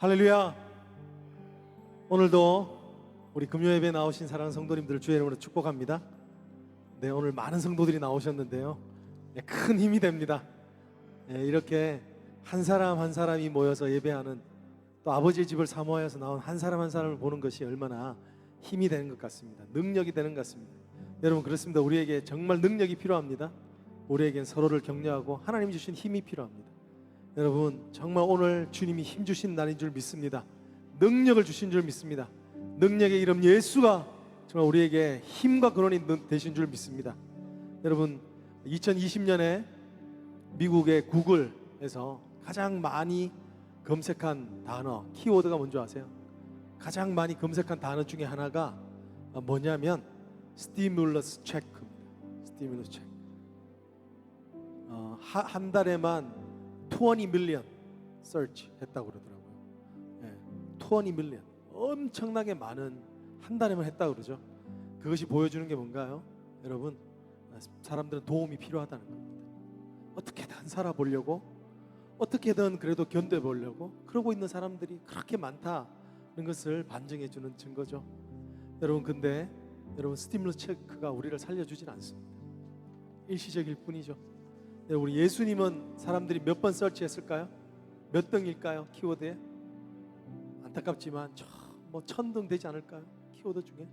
할렐루야. 오늘도 우리 금요예배에 나오신 사랑하는 성도님들을 주의 이름으로 축복합니다. 네, 오늘 많은 성도들이 나오셨는데요, 큰 힘이 됩니다. 이렇게 한 사람 한 사람이 모여서 예배하는, 또 아버지의 집을 사모하여서 나온 한 사람 한 사람을 보는 것이 얼마나 힘이 되는 것 같습니다. 능력이 되는 것 같습니다. 여러분, 그렇습니다. 우리에게 정말 능력이 필요합니다. 우리에겐 서로를 격려하고 하나님이 주신 힘이 필요합니다. 여러분, 정말 오늘 주님이 힘 주신 날인 줄 믿습니다. 능력을 주신 줄 믿습니다. 능력의 이름 예수가 정말 우리에게 힘과 근원이 되신 줄 믿습니다. 여러분, 2020년에 미국의 구글에서 가장 많이 검색한 단어, 키워드가 뭔지 아세요? 가장 많이 검색한 단어 중에 하나가 뭐냐면 스티뮬러스 체크입니다. 스티뮬러스 체크. 한 달에만 20 밀리언 서치 했다고 그러더라고요. 20 밀리언, 엄청나게 많은, 한 달에만 했다고 그러죠. 그것이 보여주는 게 뭔가요? 여러분, 사람들은 도움이 필요하다는 겁니다. 어떻게든 살아보려고, 어떻게든 그래도 견뎌보려고 그러고 있는 사람들이 그렇게 많다는 것을 반증해주는 증거죠. 여러분, 근데 여러분, 스티뮬러스 체크가 우리를 살려주진 않습니다. 일시적일 뿐이죠. 우리 예수님은 사람들이 몇 번 서치했을까요? 몇 등일까요? 키워드에? 안타깝지만 뭐 1000등 되지 않을까요? 키워드 중에.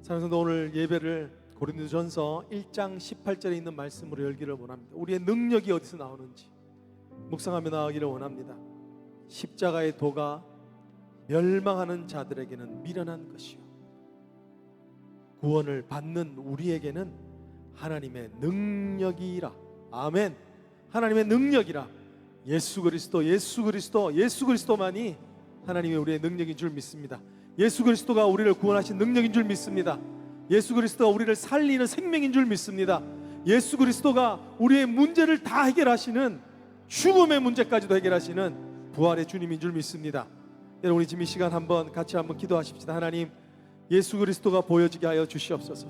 사랑하는 성도, 오늘 예배를 고린도전서 1장 18절에 있는 말씀으로 열기를 원합니다. 우리의 능력이 어디서 나오는지 묵상하며 나가기를 원합니다. 십자가의 도가 멸망하는 자들에게는 미련한 것이요, 구원을 받는 우리에게는 하나님의 능력이라. 아멘. 하나님의 능력이라. 예수 그리스도만이 하나님의 우리의 능력인 줄 믿습니다. 예수 그리스도가 우리를 구원하신 능력인 줄 믿습니다. 예수 그리스도가 우리를 살리는 생명인 줄 믿습니다. 예수 그리스도가 우리의 문제를 다 해결하시는, 죽음의 문제까지도 해결하시는 부활의 주님인 줄 믿습니다. 여러분, 우리 지금 이 시간 같이 한번 기도하십시다. 하나님, 예수 그리스도가 보여지게 하여 주시옵소서.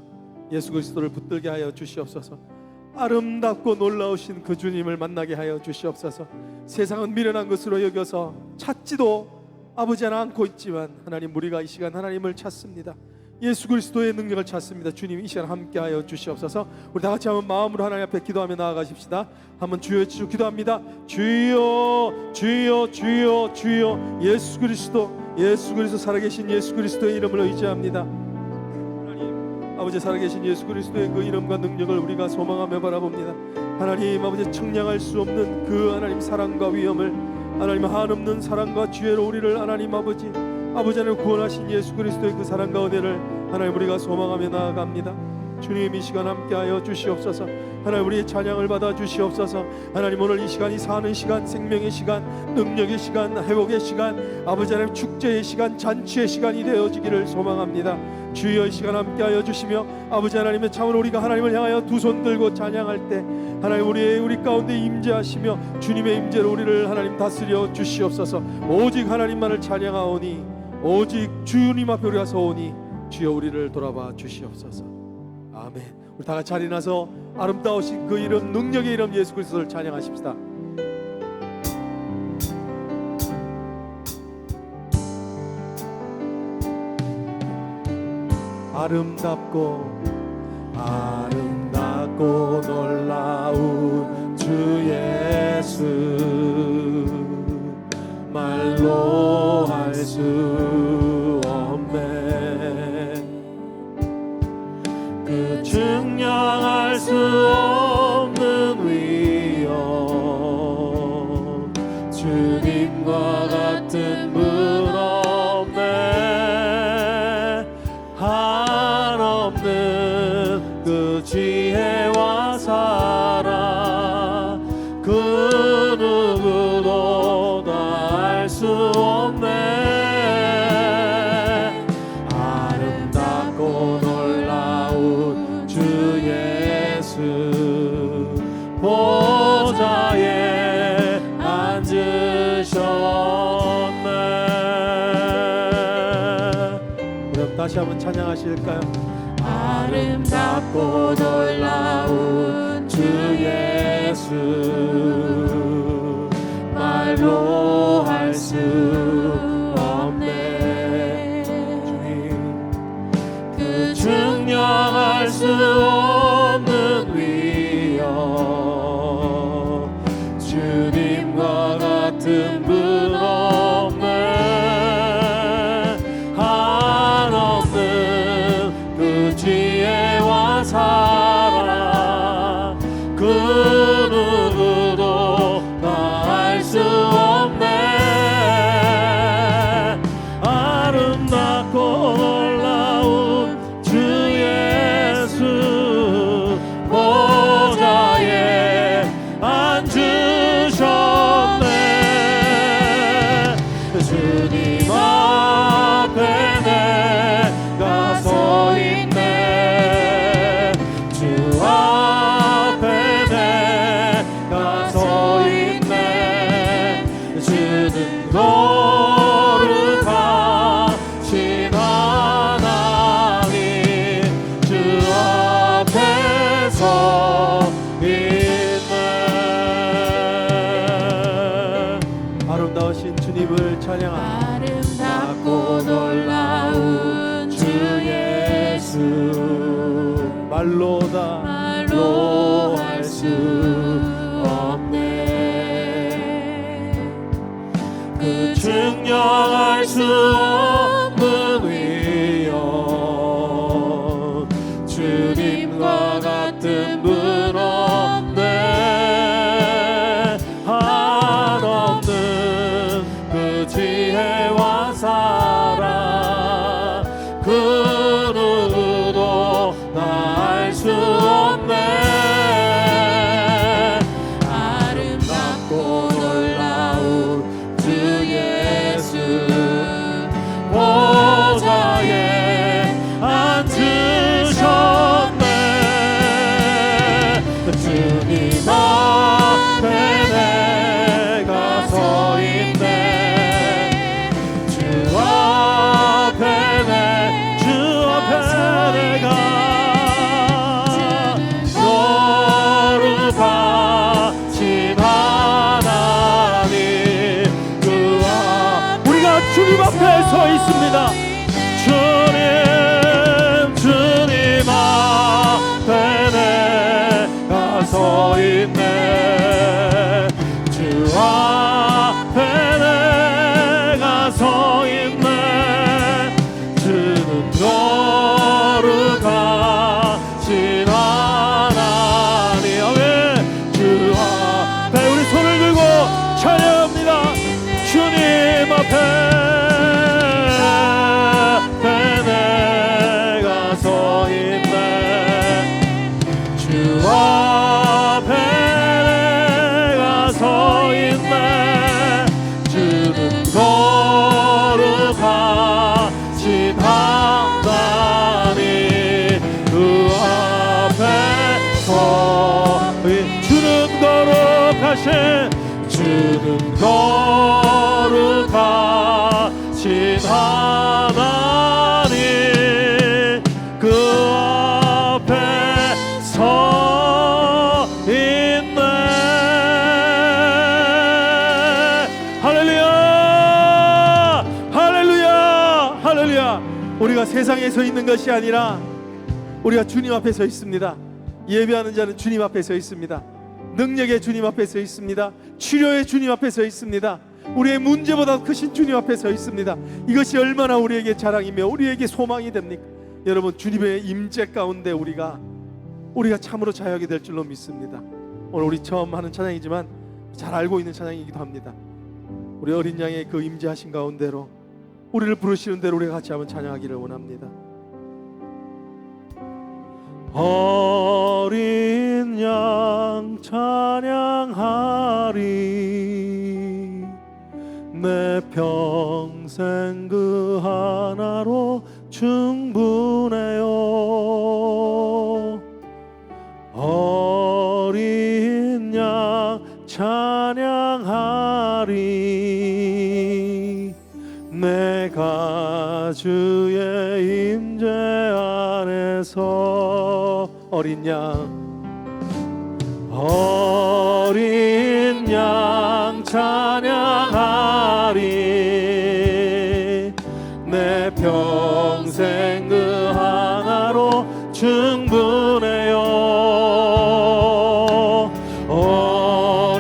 예수 그리스도를 붙들게 하여 주시옵소서. 아름답고 놀라우신 그 주님을 만나게 하여 주시옵소서. 세상은 미련한 것으로 여겨서 찾지도 아버지 하나 않고 있지만, 하나님, 우리가 이 시간 하나님을 찾습니다. 예수 그리스도의 능력을 찾습니다. 주님, 이 시간 함께 하여 주시옵소서. 우리 다 같이 한번 마음으로 하나님 앞에 기도하며 나아가십시다. 한번 주여 기도합니다. 주여, 주여, 주여, 주여. 예수 그리스도 살아계신 예수 그리스도의 이름을 의지합니다. 아버지, 살아계신 예수 그리스도의 그 이름과 능력을 우리가 소망하며 바라봅니다. 하나님 아버지, 청량할 수 없는 그 하나님 사랑과 위엄을, 하나님 한없는 사랑과 지혜로 우리를 하나님 아버지 하나님 구원하신 예수 그리스도의 그 사랑과 은혜를 하나님 우리가 소망하며 나아갑니다. 주님, 이 시간 함께하여 주시옵소서. 하나님, 우리의 찬양을 받아 주시옵소서. 하나님, 오늘 이 시간이 사는 시간, 생명의 시간, 능력의 시간, 회복의 시간, 아버지 하나님 축제의 시간, 잔치의 시간이 되어지기를 소망합니다. 주여, 이 시간 함께하여 주시며, 아버지 하나님의 참으로 우리가 하나님을 향하여 두 손 들고 찬양할 때 하나님 우리 가운데 임재하시며 주님의 임재로 우리를 하나님 다스려 주시옵소서. 오직 하나님만을 찬양하오니, 오직 주님 앞에 우리가 서오니, 주여 우리를 돌아봐 주시옵소서. 아멘. 우리 다 같이 자리 나서 아름다우신 그 이름, 능력의 이름 예수 그리스도를 찬양하십시다. 아름답고 놀라운 주 예수, 말로 할 수 없네. 그 증량할 수 없는 위엄, 주님과 같은 분 없네. 한없는 그 지혜와 사랑, 그 누구도 다 알 수 없네. 아름답고 놀라운 주 예수, 보좌에 앉으셨네. 그럼 다시 한번 찬양하실까요? 아름답고 놀라운 주 예수, 말로 할 수 없네. 주님, 그 증명할 수 없는 위엄, 주님과 같은 분 없네. 한없는 그 지혜와 사랑, 그 누구도 다할 수 없네. 아름답고 놀라운 주 예수, 보좌에 앉으셨네. 주님 앞에 내가 서 있네. 주 앞에 내가 서 있네. 주는 거룩하신 하나님, 주 앞에 서 있네. 아름다우신 주님을 찬양합니다. 아름답고 놀라운 주 예수, 말로 할 수 없네. 그 증명할 수 없는 위엄, 주님과 같은 분 없네. 한없는 그 지혜와 사랑, 그 누구도 다 알 수 없네. 아름답고 놀라운 주 예수, 보좌에 앉으셨네. 주님 앞에 내가 서 있네. 주 앞에 내가 거룩하신 하나님, 그 우리가 주님 앞에 서 있습니다. 주님 앞에 내가 서 있네. 주 앞에 내가 서 있네. 주는 거룩하신 하나님, 아멘. 주 앞에 우리 손을 들고 찬양합니다. 주님 앞에 내가 서 있네. 주 앞에 내가 서 있네. 주는 거룩하신 하나님, 그 앞에 서 주는 거룩하신 하나님, 그 앞에 서 있네. 할렐루야, 할렐루야, 할렐루야. 우리가 세상에 서 있는 것이 아니라 우리가 주님 앞에 서 있습니다. 예배하는 자는 주님 앞에 서 있습니다. 능력의 주님 앞에 서 있습니다. 치료의 주님 앞에 서 있습니다. 우리의 문제보다 크신 주님 앞에 서 있습니다. 이것이 얼마나 우리에게 자랑이며 우리에게 소망이 됩니까? 여러분, 주님의 임재 가운데 우리가 참으로 자유하게 될 줄로 믿습니다. 오늘 우리 처음 하는 찬양이지만 잘 알고 있는 찬양이기도 합니다. 우리 어린 양의 그 임재하신 가운데로 우리를 부르시는 대로 우리가 같이 한번 찬양하기를 원합니다. 어린 양 찬양하리, 내 평생 그 하나로 충분해요. 어린 양 찬양하리, 내가 주의 임재 안에서 어린 양 찬양하리, 찬양하리. 내 평생 그 하나로 충분해요. 어린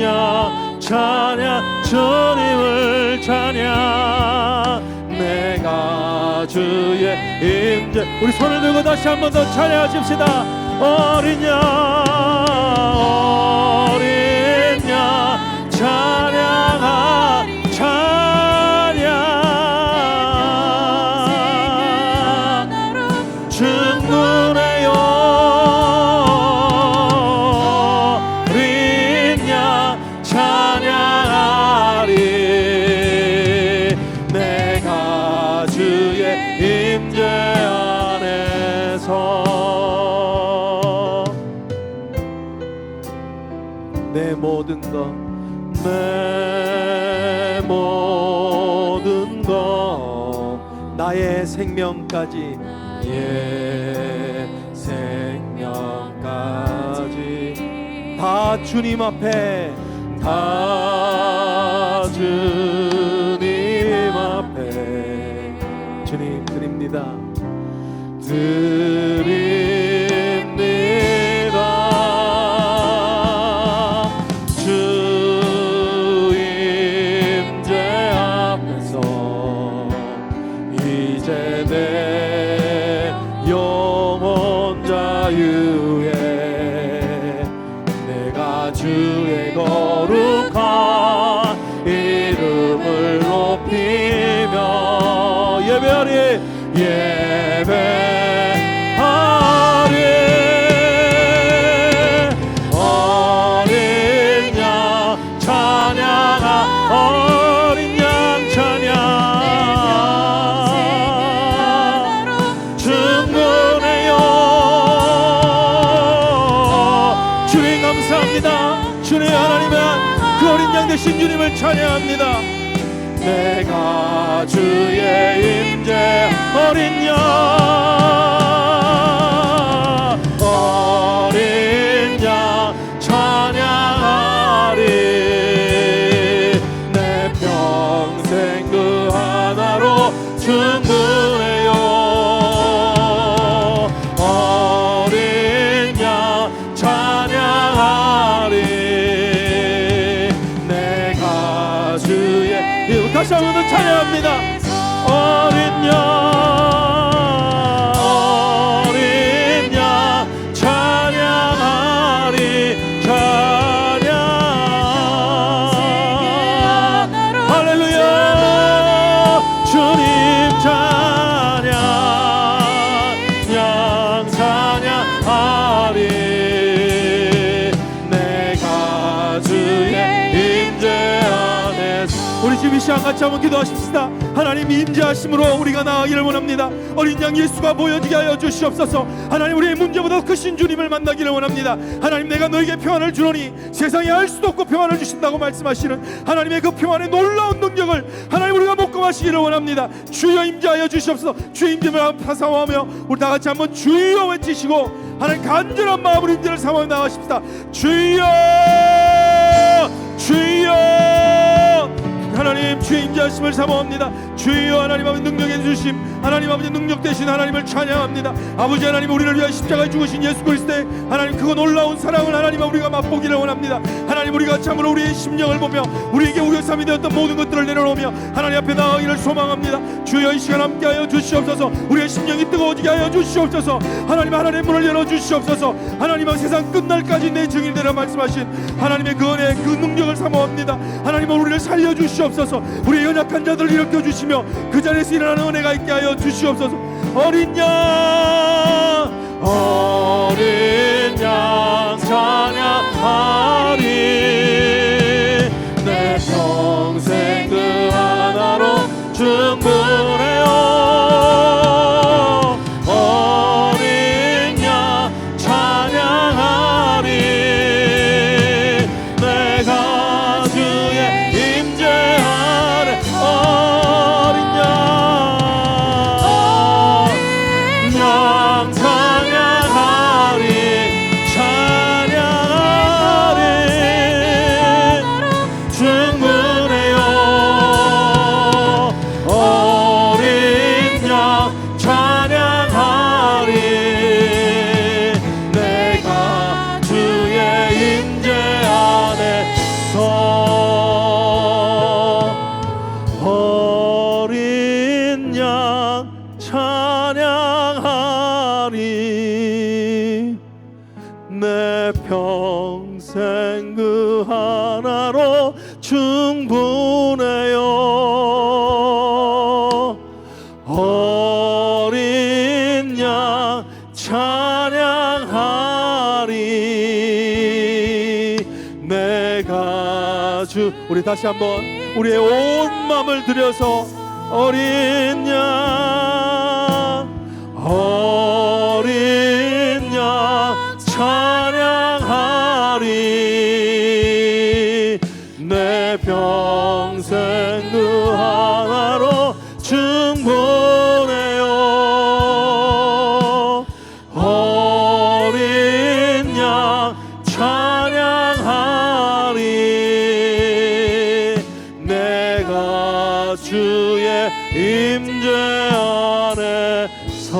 양 찬양, 주님을 찬양. 내가 주의 임재. 우리 손을 들고 다시 한 번 더 찬양하십시다. 어린 양, 어린 양 찬양하, 찬양 충분해요. 어린 양 찬양하리. 내가 주의 임재 안에서 내 모든 것, 내 모든 것, 나의 생명까지, 예, 생명까지 다 주님 앞에, 다 주님 앞에 주님 드립니다. 주 임재 앞에서 이제 내 영혼 자유에 내가 주의 거룩한 이름을 높이며 예배하리, 예배하리. 어린 양 찬양하, 어린 양 찬양 충분해요. 주님 감사합니다. 주님 하나님의 그 어린 양 되신 주님을 찬양합니다. 내가 주의 임재, 어린 양, 어린 양 찬양하리. 내 평생 그 하나로 충분해요. 어린 양 찬양하리. 내가 주의, 다시 한 번 더 찬양합니다. 어린 양, 어린 양 찬양하리, 찬양. 할렐루야. 주님 찬양, 양 찬양하리. 내가 주의 임재 안에서. 우리 지금 이 시간 같이 한번 기도하십시다. 하나님 임재하심으로 우리가 나아가기를 원합니다. 어린 양 예수가 보여지게 하여 주시옵소서. 하나님 우리의 문제보다 크신 주님을 만나기를 원합니다. 하나님 내가 너에게 평안을 주노니 세상에 알 수도 없고 평안을 주신다고 말씀하시는 하나님의 그 평안의 놀라운 능력을 하나님 우리가 목감하시기를 원합니다. 주여 임재하여 주시옵소서. 주의 임재를 사모하며 우리 다 같이 한번 주여 외치시고 하나님 간절한 마음으로 임재를 사모하며 나가십시다. 주여, 주여. 하나님 주의 임재하심을 사모합니다. 주여 하나님 아버지 능력의 주심, 하나님 아버지 능력 되신 하나님을 찬양합니다. 아버지 하나님 우리를 위하여 십자가에 죽으신 예수 그리스도의 하나님 그거 놀라운 사랑을 하나님 우리가 맛보기를 원합니다. 하나님 우리가 참으로 우리의 심령을 보며 우리에게 우겨쌈이 되었던 모든 것들을 내려놓으며 하나님 앞에 나아가기를 소망합니다. 주여 이 시간 함께하여 주시옵소서. 우리의 심령이 뜨거워지게 하여 주시옵소서. 하나님 하나님의 문을 열어주시옵소서. 하나님은 세상 끝날까지 내 증인이 되라 말씀하신 하나님의 그 은혜 그 능력을 사모합니다. 하나님은 우리를 살려주시옵소서. 우리의 연약한 자들을 일으켜 주시며 그 자리에서 일어나는 은혜가 있게 하여 주시옵소서. 어린 양, 어린 양 찬양하리. 내 평생 그 하나로 충분해요. 어린 양 찬양하리. 내가 주의 임재 아래 어린 양 찬양하리, 찬양하리. 충분해요. 어린 양 찬양하리. 내가 주, 우리 다시 한번 우리의 온 마음을 들여서 어린 양, 어린 양 찬양하리. 내 평생 그 하나로 충분해요. 어린 양 찬양하리. 내가 주의 임재 안에서.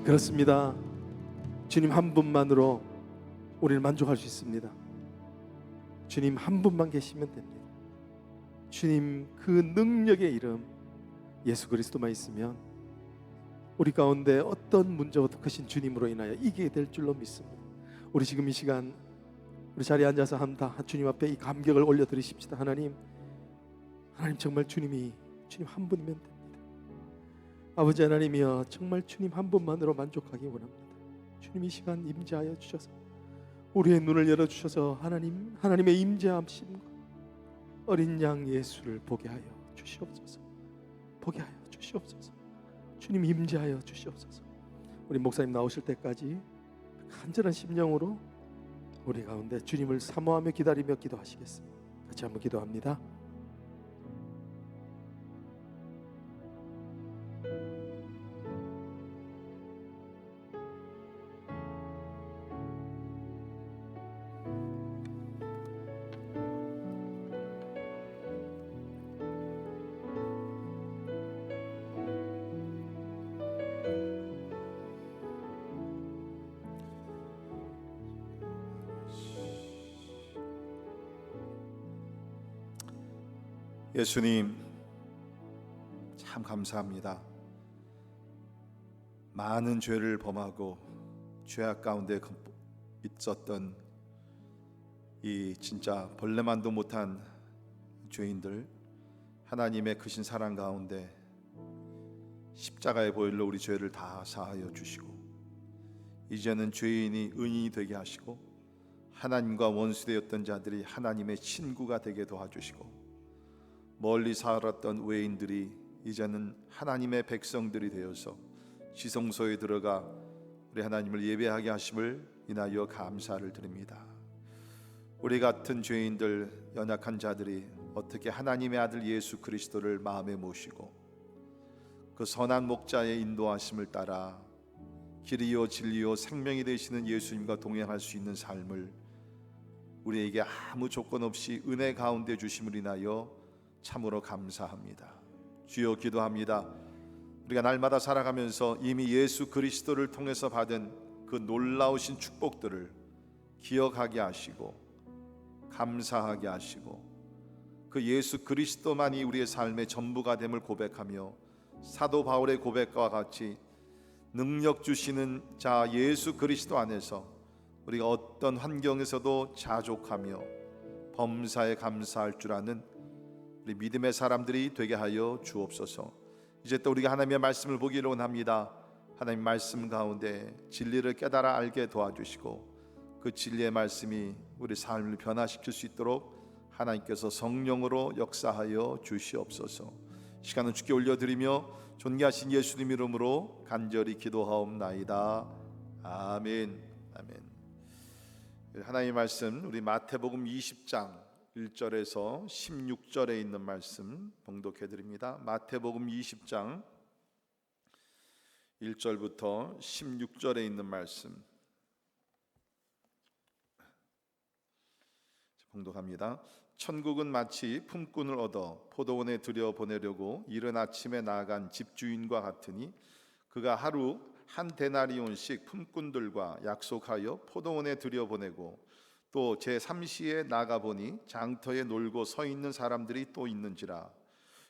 그렇습니다. 주님 한 분만으로 우리는 만족할 수 있습니다. 주님 한 분만 계시면 됩니다. 주님 그 능력의 이름 예수 그리스도만 있으면 우리 가운데 어떤 문제보다 크신 주님으로 인하여 이기게 될 줄로 믿습니다. 우리 지금 이 시간 우리 자리에 앉아서 한다 주님 앞에 이 감격을 올려드리십시다. 하나님 정말 주님 한 분이면 됩니다. 아버지 하나님이여, 정말 주님 한 분만으로 만족하기 원합니다. 주님 이 시간 임재하여 주셔서 우리의 눈을 열어주셔서 하나님의 임재하심과 어린 양 예수를 보게 하여 주시옵소서. 보게 하여 주시옵소서. 주님 임재하여 주시옵소서. 우리 목사님 나오실 때까지 간절한 심령으로 우리 가운데 주님을 사모하며 기다리며 기도하시겠습니다. 같이 한번 기도합니다. 예수님 참 감사합니다. 많은 죄를 범하고 죄악 가운데 있었던 이 진짜 벌레만도 못한 죄인들, 하나님의 크신 사랑 가운데 십자가의 보혈로 우리 죄를 다 사하여 주시고 이제는 죄인이 의인이 되게 하시고 하나님과 원수되었던 자들이 하나님의 친구가 되게 도와주시고 멀리 살았던 외인들이 이제는 하나님의 백성들이 되어서 지성소에 들어가 우리 하나님을 예배하게 하심을 인하여 감사를 드립니다. 우리 같은 죄인들, 연약한 자들이 어떻게 하나님의 아들 예수 그리스도를 마음에 모시고 그 선한 목자의 인도하심을 따라 길이요 진리요 생명이 되시는 예수님과 동행할 수 있는 삶을 우리에게 아무 조건 없이 은혜 가운데 주심을 인하여 참으로 감사합니다. 주여 기도합니다. 우리가 날마다 살아가면서 이미 예수 그리스도를 통해서 받은 그 놀라우신 축복들을 기억하게 하시고 감사하게 하시고 그 예수 그리스도만이 우리의 삶의 전부가 됨을 고백하며 사도 바울의 고백과 같이 능력 주시는 자 예수 그리스도 안에서 우리가 어떤 환경에서도 자족하며 범사에 감사할 줄 아는 우리 믿음의 사람들이 되게 하여 주옵소서. 이제 또 우리가 하나님의 말씀을 보기를 원합니다. 하나님 말씀 가운데 진리를 깨달아 알게 도와주시고 그 진리의 말씀이 우리 삶을 변화시킬 수 있도록 하나님께서 성령으로 역사하여 주시옵소서. 시간은 주께 올려드리며 존귀하신 예수님 이름으로 간절히 기도하옵나이다. 아멘. 아멘. 하나님의 말씀 우리 마태복음 20장 1절에서 16절에 있는 말씀 봉독해 드립니다. 마태복음 20장 1절부터 16절에 있는 말씀 봉독합니다. 천국은 마치 품꾼을 얻어 포도원에 들여보내려고 이른 아침에 나아간 집주인과 같으니 그가 하루 한 데나리온씩 품꾼들과 약속하여 포도원에 들여보내고 또 제3시에 나가보니 장터에 놀고 서 있는 사람들이 또 있는지라.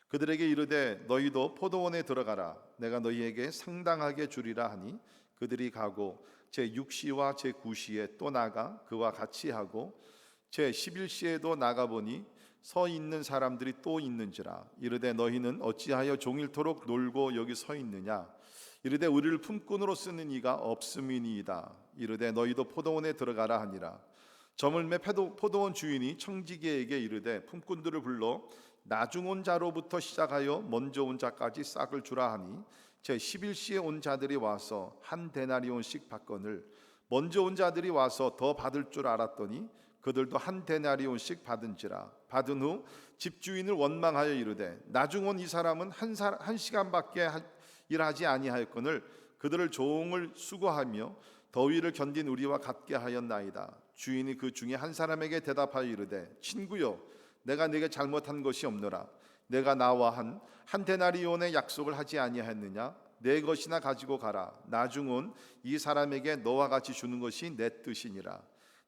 그들에게 이르되 너희도 포도원에 들어가라. 내가 너희에게 상당하게 주리라 하니 그들이 가고 제6시와 제9시에 또 나가 그와 같이 하고 제11시에도 나가보니 서 있는 사람들이 또 있는지라. 이르되 너희는 어찌하여 종일토록 놀고 여기 서 있느냐. 이르되 우리를 품꾼으로 쓰는 이가 없음이니이다. 이르되 너희도 포도원에 들어가라 하니라. 저물매 포도원 주인이 청지기에게 이르되 품꾼들을 불러 나중 온 자로부터 시작하여 먼저 온 자까지 싹을 주라 하니 제11시에 온 자들이 와서 한 데나리온씩 받거늘 먼저 온 자들이 와서 더 받을 줄 알았더니 그들도 한 데나리온씩 받은지라. 받은 후 집주인을 원망하여 이르되 나중 온 이 사람은 한 시간밖에 일하지 아니하였거늘 그들을 종을 수고하며 더위를 견딘 우리와 같게 하였나이다. 주인이 그 중에 한 사람에게 대답하여 이르되 친구여 내가 네게 잘못한 것이 없노라. 내가 나와 한 데나리온의 약속을 하지 아니하였느냐. 내 것이나 가지고 가라. 나중 온 이 사람에게 너와 같이 주는 것이 내 뜻이니라.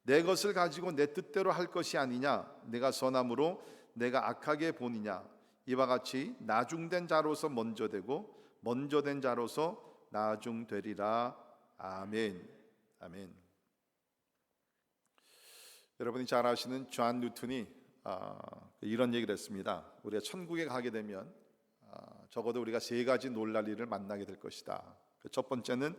내 것을 가지고 내 뜻대로 할 것이 아니냐. 내가 선함으로 내가 악하게 보느냐. 이와 같이 나중된 자로서 먼저 되고 먼저 된 자로서 나중되리라. 아멘. 아멘. 여러분이 잘 아시는 존 뉴턴이 이런 얘기를 했습니다. 우리가 천국에 가게 되면 적어도 우리가 세 가지 놀랄 일을 만나게 될 것이다. 첫 번째는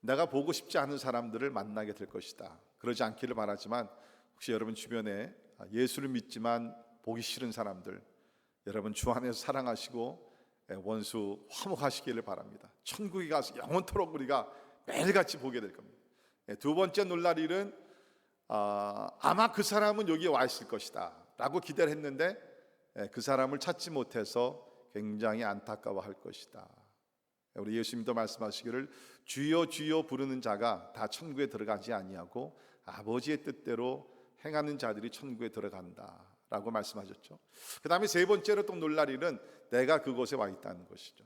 내가 보고 싶지 않은 사람들을 만나게 될 것이다. 그러지 않기를 바라지만 혹시 여러분 주변에 예수를 믿지만 보기 싫은 사람들, 여러분 주 안에서 사랑하시고 원수 화목하시기를 바랍니다. 천국에 가서 영원토록 우리가 매일같이 보게 될 겁니다. 두 번째 놀랄 일은 아마 그 사람은 여기에 와 있을 것이다 라고 기대를 했는데 그 사람을 찾지 못해서 굉장히 안타까워할 것이다. 우리 예수님도 말씀하시기를 주여 주여 부르는 자가 다 천국에 들어가지 아니하고 아버지의 뜻대로 행하는 자들이 천국에 들어간다 라고 말씀하셨죠. 그 다음에 세 번째로 또 놀랄 일은 내가 그곳에 와 있다는 것이죠.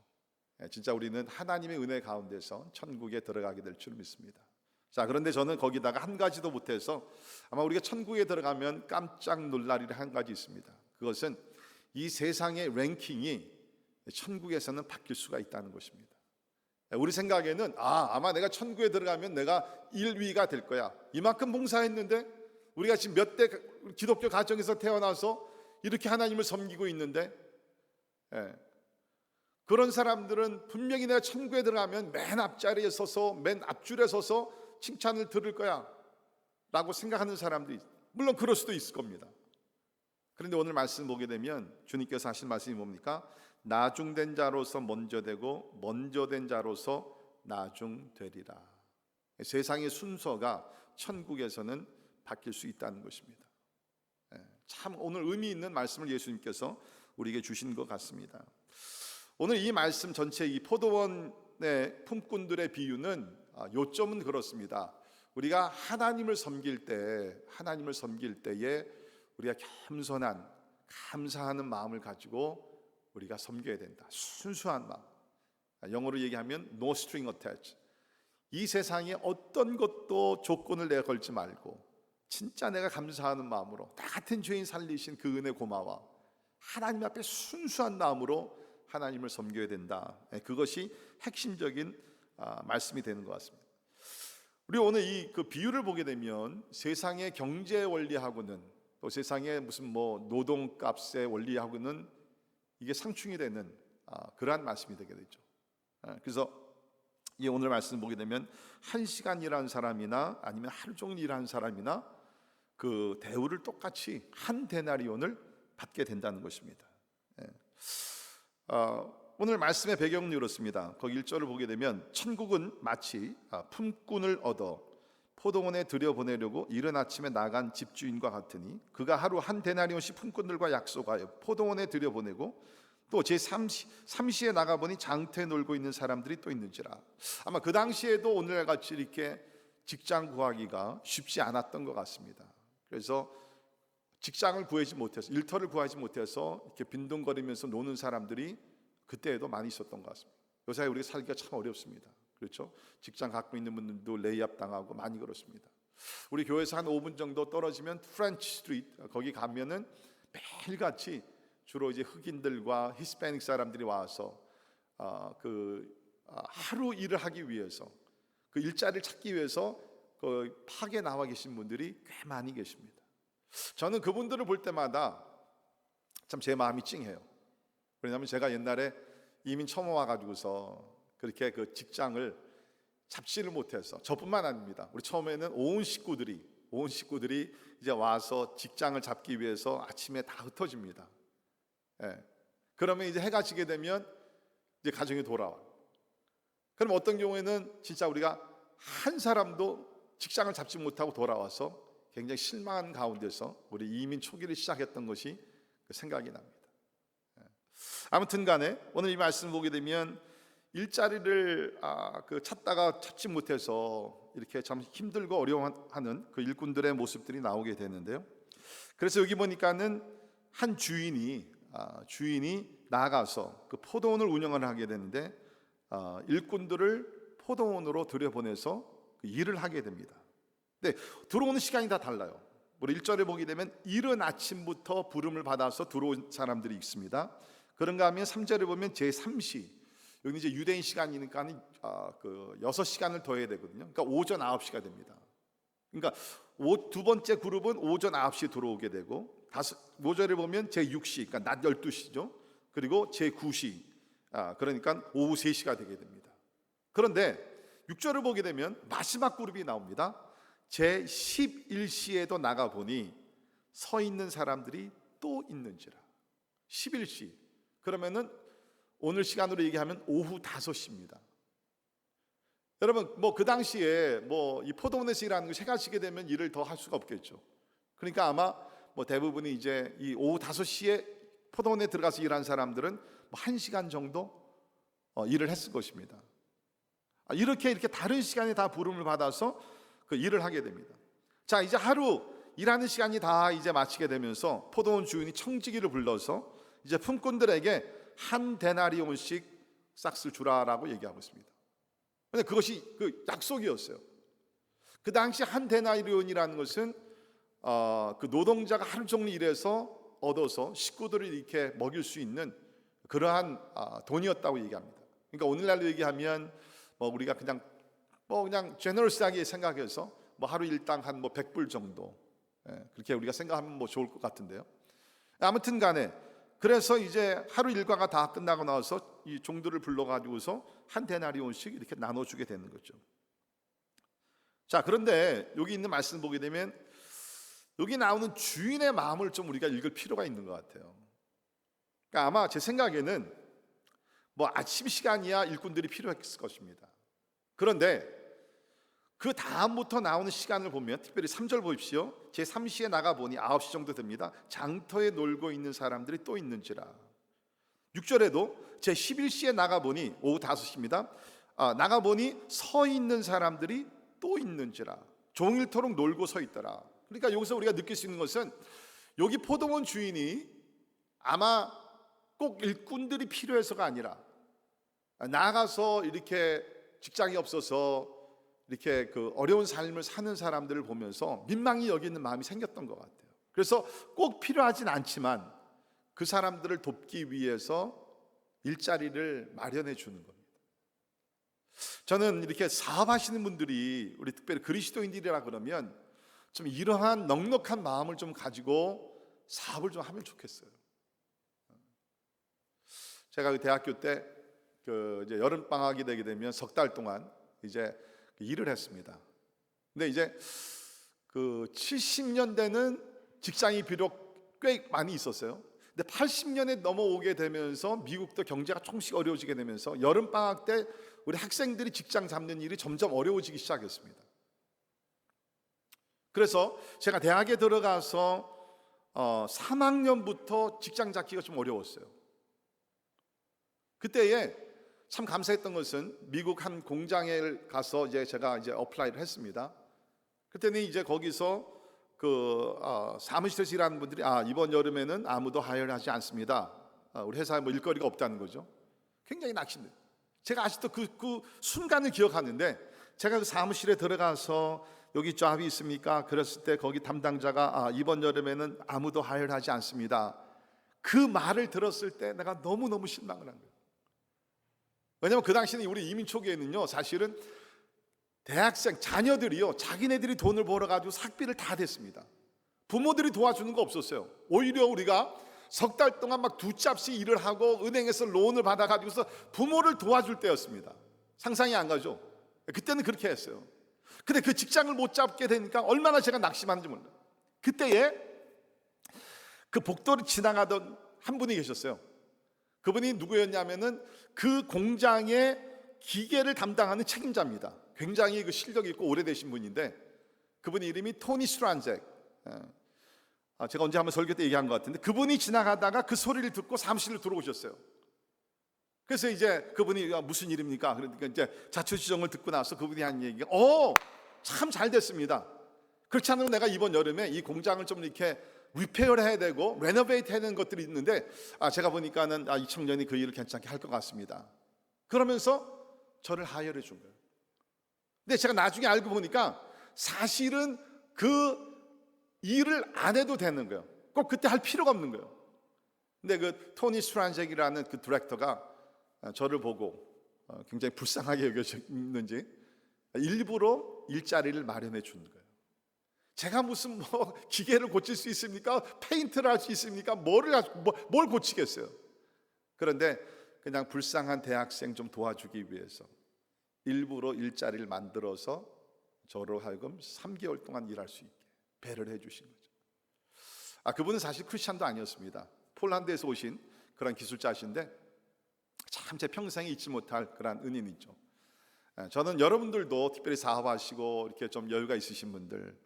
진짜 우리는 하나님의 은혜 가운데서 천국에 들어가게 될 줄 믿습니다. 자, 그런데 저는 거기다가 한 가지도 못해서 아마 우리가 천국에 들어가면 깜짝 놀랄 일이 한 가지 있습니다. 그것은 이 세상의 랭킹이 천국에서는 바뀔 수가 있다는 것입니다. 우리 생각에는 아마 내가 천국에 들어가면 내가 1위가 될 거야. 이만큼 봉사했는데 우리가 지금 몇 대 기독교 가정에서 태어나서 이렇게 하나님을 섬기고 있는데 그런 사람들은 분명히 내가 천국에 들어가면 맨 앞자리에 서서 맨 앞줄에 서서 칭찬을 들을 거야 라고 생각하는 사람들이 물론 그럴 수도 있을 겁니다. 그런데 오늘 말씀 보게 되면 주님께서 하신 말씀이 뭡니까? 나중된 자로서 먼저 되고 먼저 된 자로서 나중되리라. 세상의 순서가 천국에서는 바뀔 수 있다는 것입니다. 참 오늘 의미 있는 말씀을 예수님께서 우리에게 주신 것 같습니다. 오늘 이 말씀 전체 이 포도원의 품꾼들의 비유는 요점은 그렇습니다. 우리가 하나님을 섬길 때에 우리가 겸손한 감사하는 마음을 가지고 우리가 섬겨야 된다. 순수한 마음. 영어로 얘기하면 no string attached. 이 세상에 어떤 것도 조건을 내가 걸지 말고 진짜 내가 감사하는 마음으로 나 같은 죄인 살리신 그 은혜 고마워. 하나님 앞에 순수한 마음으로 하나님을 섬겨야 된다. 그것이 핵심적인 말씀이 되는 것 같습니다. 우리 오늘 이 그 비유를 보게 되면 세상의 경제 원리하고는 또 세상의 무슨 노동값의 원리하고는 이게 상충이 되는 그러한 말씀이 되게 되죠. 그래서 이 오늘 말씀 보게 되면 1시간 일하는 사람이나 아니면 하루 종일 일하는 사람이나 그 대우를 똑같이 한 데나리온을 받게 된다는 것입니다. 오늘 말씀의 배경은 이렇습니다. 거기 1절을 보게 되면 천국은 마치 품꾼을 얻어 포도원에 들여보내려고 이른 아침에 나간 집주인과 같으니 그가 하루 한 데나리온씩 품꾼들과 약속하여 포도원에 들여보내고 또 제3시에 나가보니 장터에 놀고 있는 사람들이 또 있는지라. 아마 그 당시에도 오늘날 같이 이렇게 직장 구하기가 쉽지 않았던 것 같습니다. 그래서 직장을 구하지 못해서 일터를 구하지 못해서 이렇게 빈둥거리면서 노는 사람들이 그때에도 많이 있었던 것 같습니다. 요새 우리가 살기가 참 어렵습니다. 그렇죠? 직장 갖고 있는 분들도 레이업 당하고 많이 그렇습니다. 우리 교회에서 한 5분 정도 떨어지면 프렌치 스트리트 거기 가면은 매일같이 주로 이제 흑인들과 히스패닉 사람들이 와서 하루 일을 하기 위해서 그 일자리를 찾기 위해서 그 파게 나와 계신 분들이 꽤 많이 계십니다. 저는 그분들을 볼 때마다 참 제 마음이 찡해요. 왜냐하면 제가 옛날에 이민 처음 와가지고서 그렇게 그 직장을 잡지를 못해서, 저뿐만 아닙니다. 우리 처음에는 온 식구들이 이제 와서 직장을 잡기 위해서 아침에 다 흩어집니다. 예. 그러면 이제 해가 지게 되면 이제 가정이 돌아와요. 그럼 어떤 경우에는 진짜 우리가 한 사람도 직장을 잡지 못하고 돌아와서 굉장히 실망한 가운데서 우리 이민 초기를 시작했던 것이 생각이 납니다. 아무튼 간에 오늘 이 말씀을 보게 되면 일자리를 찾다가 찾지 못해서 이렇게 참 힘들고 어려워하는 그 일꾼들의 모습들이 나오게 되는데요. 그래서 여기 보니까는 한 주인이 나아가서 그 포도원을 운영을 하게 되는데 일꾼들을 포도원으로 들여보내서 그 일을 하게 됩니다. 근데 들어오는 시간이 다 달라요. 우리 1절에 보게 되면 이른 아침부터 부름을 받아서 들어온 사람들이 있습니다. 그런가 하면 3절에 보면 제3시, 여기 이제 유대인 시간이니까 그 6시간을 더해야 되거든요. 그러니까 오전 9시가 됩니다. 그러니까 두 번째 그룹은 오전 9시에 들어오게 되고, 5절에 보면 제6시, 그러니까 낮 12시죠. 그리고 제9시, 그러니까 오후 3시가 되게 됩니다. 그런데 6절을 보게 되면 마지막 그룹이 나옵니다. 제11시에도 나가보니 서 있는 사람들이 또 있는지라. 11시, 그러면은 오늘 시간으로 얘기하면 오후 5시입니다. 여러분, 뭐 그 당시에 뭐 이 포도원에서 일하는 것이 해가 지게 되면 일을 더 할 수가 없겠죠. 그러니까 아마 뭐 대부분이 이제 이 오후 5시에 포도원에 들어가서 일한 사람들은 뭐 1시간 정도 일을 했을 것입니다. 이렇게 다른 시간에 다 부름을 받아서 그 일을 하게 됩니다. 자, 이제 하루 일하는 시간이 다 이제 마치게 되면서 포도원 주인이 청지기를 불러서 이제 품꾼들에게 한 데나리온씩 싹쓸 주라라고 얘기하고 있습니다. 근데 그것이 그 약속이었어요. 그 당시 한 데나리온이라는 것은 그 노동자가 하루 종일 일해서 얻어서 식구들을 이렇게 먹일 수 있는 그러한 돈이었다고 얘기합니다. 그러니까 오늘날로 얘기하면 뭐 우리가 그냥 제너럴스하게 생각해서 뭐 하루 일당 한 뭐 100불 정도, 그렇게 우리가 생각하면 뭐 좋을 것 같은데요. 아무튼 간에 그래서 이제 하루 일과가 다 끝나고 나서 이 종들을 불러가지고서 한 데나리온씩 이렇게 나눠주게 되는 거죠. 자, 그런데 여기 있는 말씀 보게 되면 여기 나오는 주인의 마음을 좀 우리가 읽을 필요가 있는 것 같아요. 그러니까 아마 제 생각에는 뭐 아침 시간이야 일꾼들이 필요했을 것입니다. 그런데 그 다음부터 나오는 시간을 보면 특별히 3절 보십시오. 제3시에 나가보니 9시 정도 됩니다. 장터에 놀고 있는 사람들이 또 있는지라. 6절에도 제11시에 나가보니 오후 5시입니다. 나가보니 서 있는 사람들이 또 있는지라. 종일토록 놀고 서 있더라. 그러니까 여기서 우리가 느낄 수 있는 것은 여기 포도원 주인이 아마 꼭 일꾼들이 필요해서가 아니라 나가서 이렇게 직장이 없어서 이렇게 그 어려운 삶을 사는 사람들을 보면서 민망히 여기는 마음이 생겼던 것 같아요. 그래서 꼭 필요하진 않지만 그 사람들을 돕기 위해서 일자리를 마련해 주는 겁니다. 저는 이렇게 사업하시는 분들이 우리 특별히 그리스도인들이라 그러면 좀 이러한 넉넉한 마음을 좀 가지고 사업을 좀 하면 좋겠어요. 제가 그 대학교 때 그 이제 여름 방학이 되게 되면 석 달 동안 이제 일을 했습니다. 근데 이제 그 70년대는 직장이 비록 꽤 많이 있었어요. 근데 80년에 넘어오게 되면서 미국도 경제가 조금씩 어려워지게 되면서 여름 방학 때 우리 학생들이 직장 잡는 일이 점점 어려워지기 시작했습니다. 그래서 제가 대학에 들어가서 3학년부터 직장 잡기가 좀 어려웠어요. 그때에 참 감사했던 것은 미국 한 공장에 가서 제가 어플라이를 했습니다. 그때는 이제 거기서 그 사무실에서 일하는 분들이 이번 여름에는 아무도 하이어하지 않습니다. 우리 회사에 뭐 일거리가 없다는 거죠. 굉장히 낙심돼요. 제가 아직도 그 순간을 기억하는데 제가 그 사무실에 들어가서 여기 잡이 있습니까? 그랬을 때 거기 담당자가 이번 여름에는 아무도 하이어하지 않습니다. 그 말을 들었을 때 내가 너무너무 실망을 한 거예요. 왜냐하면 그 당시는 우리 이민 초기에는요 사실은 대학생 자녀들이요, 자기네들이 돈을 벌어가지고 학비를 다 댔습니다. 부모들이 도와주는 거 없었어요. 오히려 우리가 석 달 동안 막 두 짭씩 일을 하고 은행에서 론을 받아가지고서 부모를 도와줄 때였습니다. 상상이 안 가죠? 그때는 그렇게 했어요. 근데 그 직장을 못 잡게 되니까 얼마나 제가 낙심하는지 몰라요. 그때에 그 복도를 지나가던 한 분이 계셨어요. 그분이 누구였냐면은 그 공장의 기계를 담당하는 책임자입니다. 굉장히 그 실력이 있고 오래되신 분인데, 그분의 이름이 토니 슈란잭. 제가 언제 한번 설교 때 얘기한 것 같은데, 그분이 지나가다가 그 소리를 듣고 사무실로 들어오셨어요. 그래서 이제 그분이 무슨 일입니까? 그러니까 이제 자초지종을 듣고 나서 그분이 한 얘기가 참 잘 됐습니다. 그렇지 않으면 내가 이번 여름에 이 공장을 좀 이렇게 리페어를 해야 되고 레노베이트 해야 되는 것들이 있는데 제가 보니까는 이 청년이 그 일을 괜찮게 할 것 같습니다. 그러면서 저를 하여를 준 거예요. 근데 제가 나중에 알고 보니까 사실은 그 일을 안 해도 되는 거예요. 꼭 그때 할 필요가 없는 거예요. 근데 그 토니 스트란잭이라는 그 디렉터가 저를 보고 굉장히 불쌍하게 여겨졌는지 일부러 일자리를 마련해 주는 거예요. 제가 무슨 기계를 고칠 수 있습니까? 페인트를 할 수 있습니까? 뭘 고치겠어요? 그런데 그냥 불쌍한 대학생 좀 도와주기 위해서 일부러 일자리를 만들어서 저로 하여금 3개월 동안 일할 수 있게 배려를 해주신 거죠. 그분은 사실 크리스찬도 아니었습니다. 폴란드에서 오신 그런 기술자신데 참 제 평생에 잊지 못할 그런 은인이죠. 저는 여러분들도 특별히 사업하시고 이렇게 좀 여유가 있으신 분들,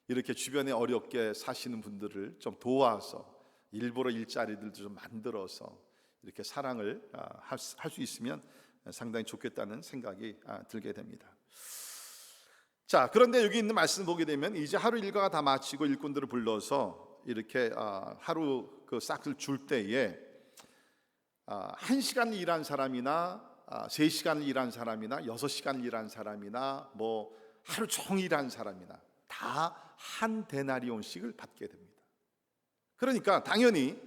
이렇게 주변에 어렵게 사시는 분들을 좀 도와서 일부러 일자리들도 좀 만들어서 이렇게 사랑을 할 수 있으면 상당히 좋겠다는 생각이 들게 됩니다. 자, 그런데 여기 있는 말씀 보게 되면 이제 하루 일과가 다 마치고 일꾼들을 불러서 이렇게 하루 그 싹을 줄 때에 1시간 일한 사람이나 3시간을 일한 사람이나 6시간을 일한 사람이나 뭐 하루 종일 일한 사람이나 다 한 데나리온씩을 받게 됩니다. 그러니까 당연히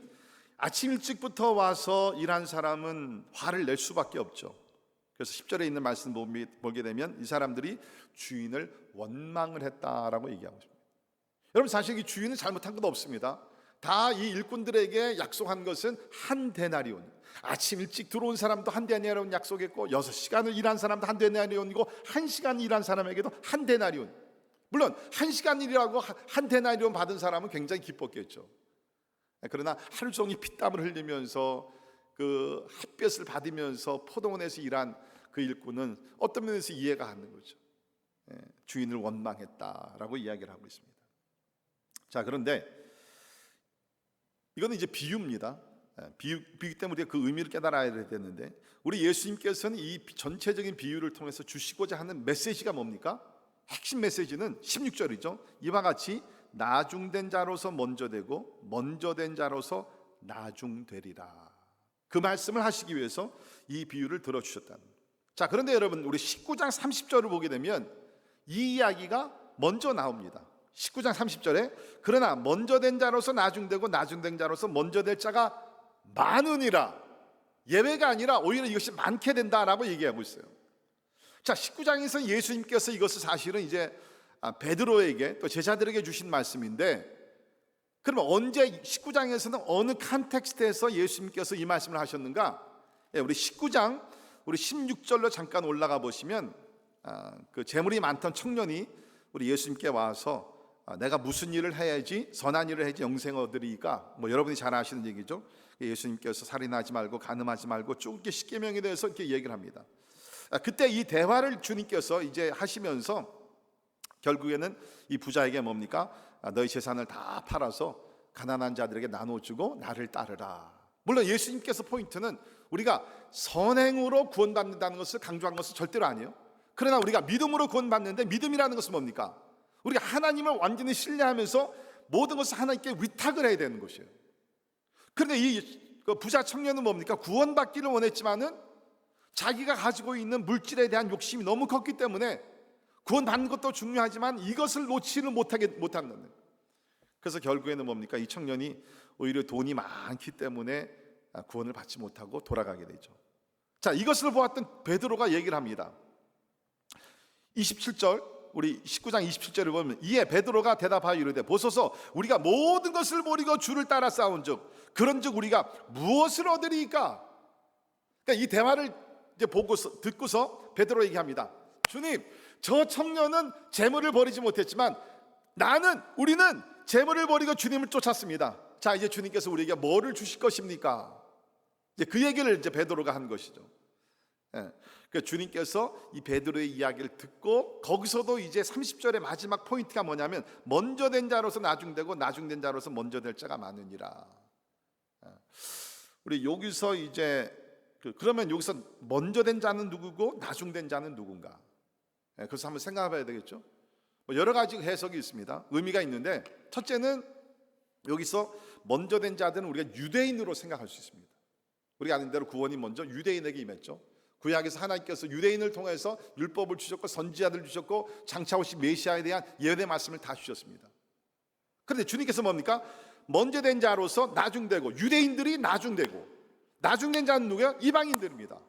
아침 일찍부터 와서 일한 사람은 화를 낼 수밖에 없죠. 그래서 10절에 있는 말씀 보게 되면 이 사람들이 주인을 원망을 했다라고 얘기하고 있습니다. 여러분, 사실 이 주인은 잘못한 것 없습니다. 다 이 일꾼들에게 약속한 것은 한 데나리온. 아침 일찍 들어온 사람도 한 데나리온 약속했고 6시간을 일한 사람도 한 데나리온이고 1시간 일한 사람에게도 한 데나리온. 물론 1시간 일이라고 한 데나리온 받은 사람은 굉장히 기뻤겠죠. 그러나 하루 종일 피땀을 흘리면서 그 햇볕을 받으면서 포도원에서 일한 그 일꾼은 어떤 면에서 이해가 가는 거죠. 주인을 원망했다라고 이야기를 하고 있습니다. 자, 그런데 이거는 이제 비유입니다. 비유 때문에 우리가 그 의미를 깨달아야 되는데, 우리 예수님께서는 이 전체적인 비유를 통해서 주시고자 하는 메시지가 뭡니까? 핵심 메시지는 16절이죠. 이와 같이 나중된 자로서 먼저 되고 먼저 된 자로서 나중되리라. 그 말씀을 하시기 위해서 이 비유를 들어주셨다는 거예요. 자, 그런데 여러분, 우리 19장 30절을 보게 되면 이 이야기가 먼저 나옵니다. 19장 30절에 그러나 먼저 된 자로서 나중되고 나중된 자로서 먼저 될 자가 많으니라. 예외가 아니라 오히려 이것이 많게 된다라고 얘기하고 있어요. 자, 19장에서 예수님께서 이것을 사실은 이제 베드로에게 또 제자들에게 주신 말씀인데, 그러면 언제 19장에서는 어느 컨텍스트에서 예수님께서 이 말씀을 하셨는가? 우리 19장 우리 16절로 잠깐 올라가 보시면 그 재물이 많던 청년이 우리 예수님께 와서 내가 무슨 일을 해야지 선한 일을 해야지 영생을 얻으리까? 뭐 여러분이 잘 아시는 얘기죠. 예수님께서 살인하지 말고 간음하지 말고 쭉 이렇게 10계명에 대해서 이렇게 얘기를 합니다. 그때 이 대화를 주님께서 이제 하시면서 결국에는 이 부자에게 뭡니까? 너희 재산을 다 팔아서 가난한 자들에게 나눠주고 나를 따르라. 물론 예수님께서 포인트는 우리가 선행으로 구원받는다는 것을 강조한 것은 절대로 아니에요. 그러나 우리가 믿음으로 구원받는데, 믿음이라는 것은 뭡니까? 우리가 하나님을 완전히 신뢰하면서 모든 것을 하나님께 위탁을 해야 되는 것이에요. 그런데 이 부자 청년은 뭡니까? 구원받기를 원했지만은 자기가 가지고 있는 물질에 대한 욕심이 너무 컸기 때문에 구원받는 것도 중요하지만 이것을 놓지를 못한다는. 그래서 결국에는 뭡니까? 이 청년이 오히려 돈이 많기 때문에 구원을 받지 못하고 돌아가게 되죠. 자, 이것을 보았던 베드로가 얘기를 합니다. 27절, 우리 19장 27절을 보면 이에 베드로가 대답하여 이르되 보소서 우리가 모든 것을 버리고 주를 따라 싸운즉 그런즉 우리가 무엇을 얻으리이까? 그러니까 이 대화를 이제 듣고서 베드로 얘기합니다. 주님, 저 청년은 재물을 버리지 못했지만 우리는 재물을 버리고 주님을 쫓았습니다. 자, 이제 주님께서 우리에게 뭐를 주실 것입니까? 이제 그 얘기를 이제 베드로가 한 것이죠. 그러니까 주님께서 이 베드로의 이야기를 듣고 거기서도 이제 30절의 마지막 포인트가 뭐냐면 먼저 된 자로서 나중되고 나중된 자로서 먼저 될 자가 많으니라. 우리 여기서 이제 그러면 여기서 먼저 된 자는 누구고 나중된 자는 누군가? 그래서 한번 생각해봐야 되겠죠. 여러 가지 해석이 있습니다. 의미가 있는데 첫째는 여기서 먼저 된 자들은 우리가 유대인으로 생각할 수 있습니다. 우리가 아는 대로 구원이 먼저 유대인에게 임했죠. 구약에서 하나님께서 유대인을 통해서 율법을 주셨고 선지자들 주셨고 장차 오신 메시아에 대한 예언의 말씀을 다 주셨습니다. 그런데 주님께서 뭡니까? 먼저 된 자로서 나중되고 유대인들이 나중되고 나중된 자는 누구야? 이방인들입니다.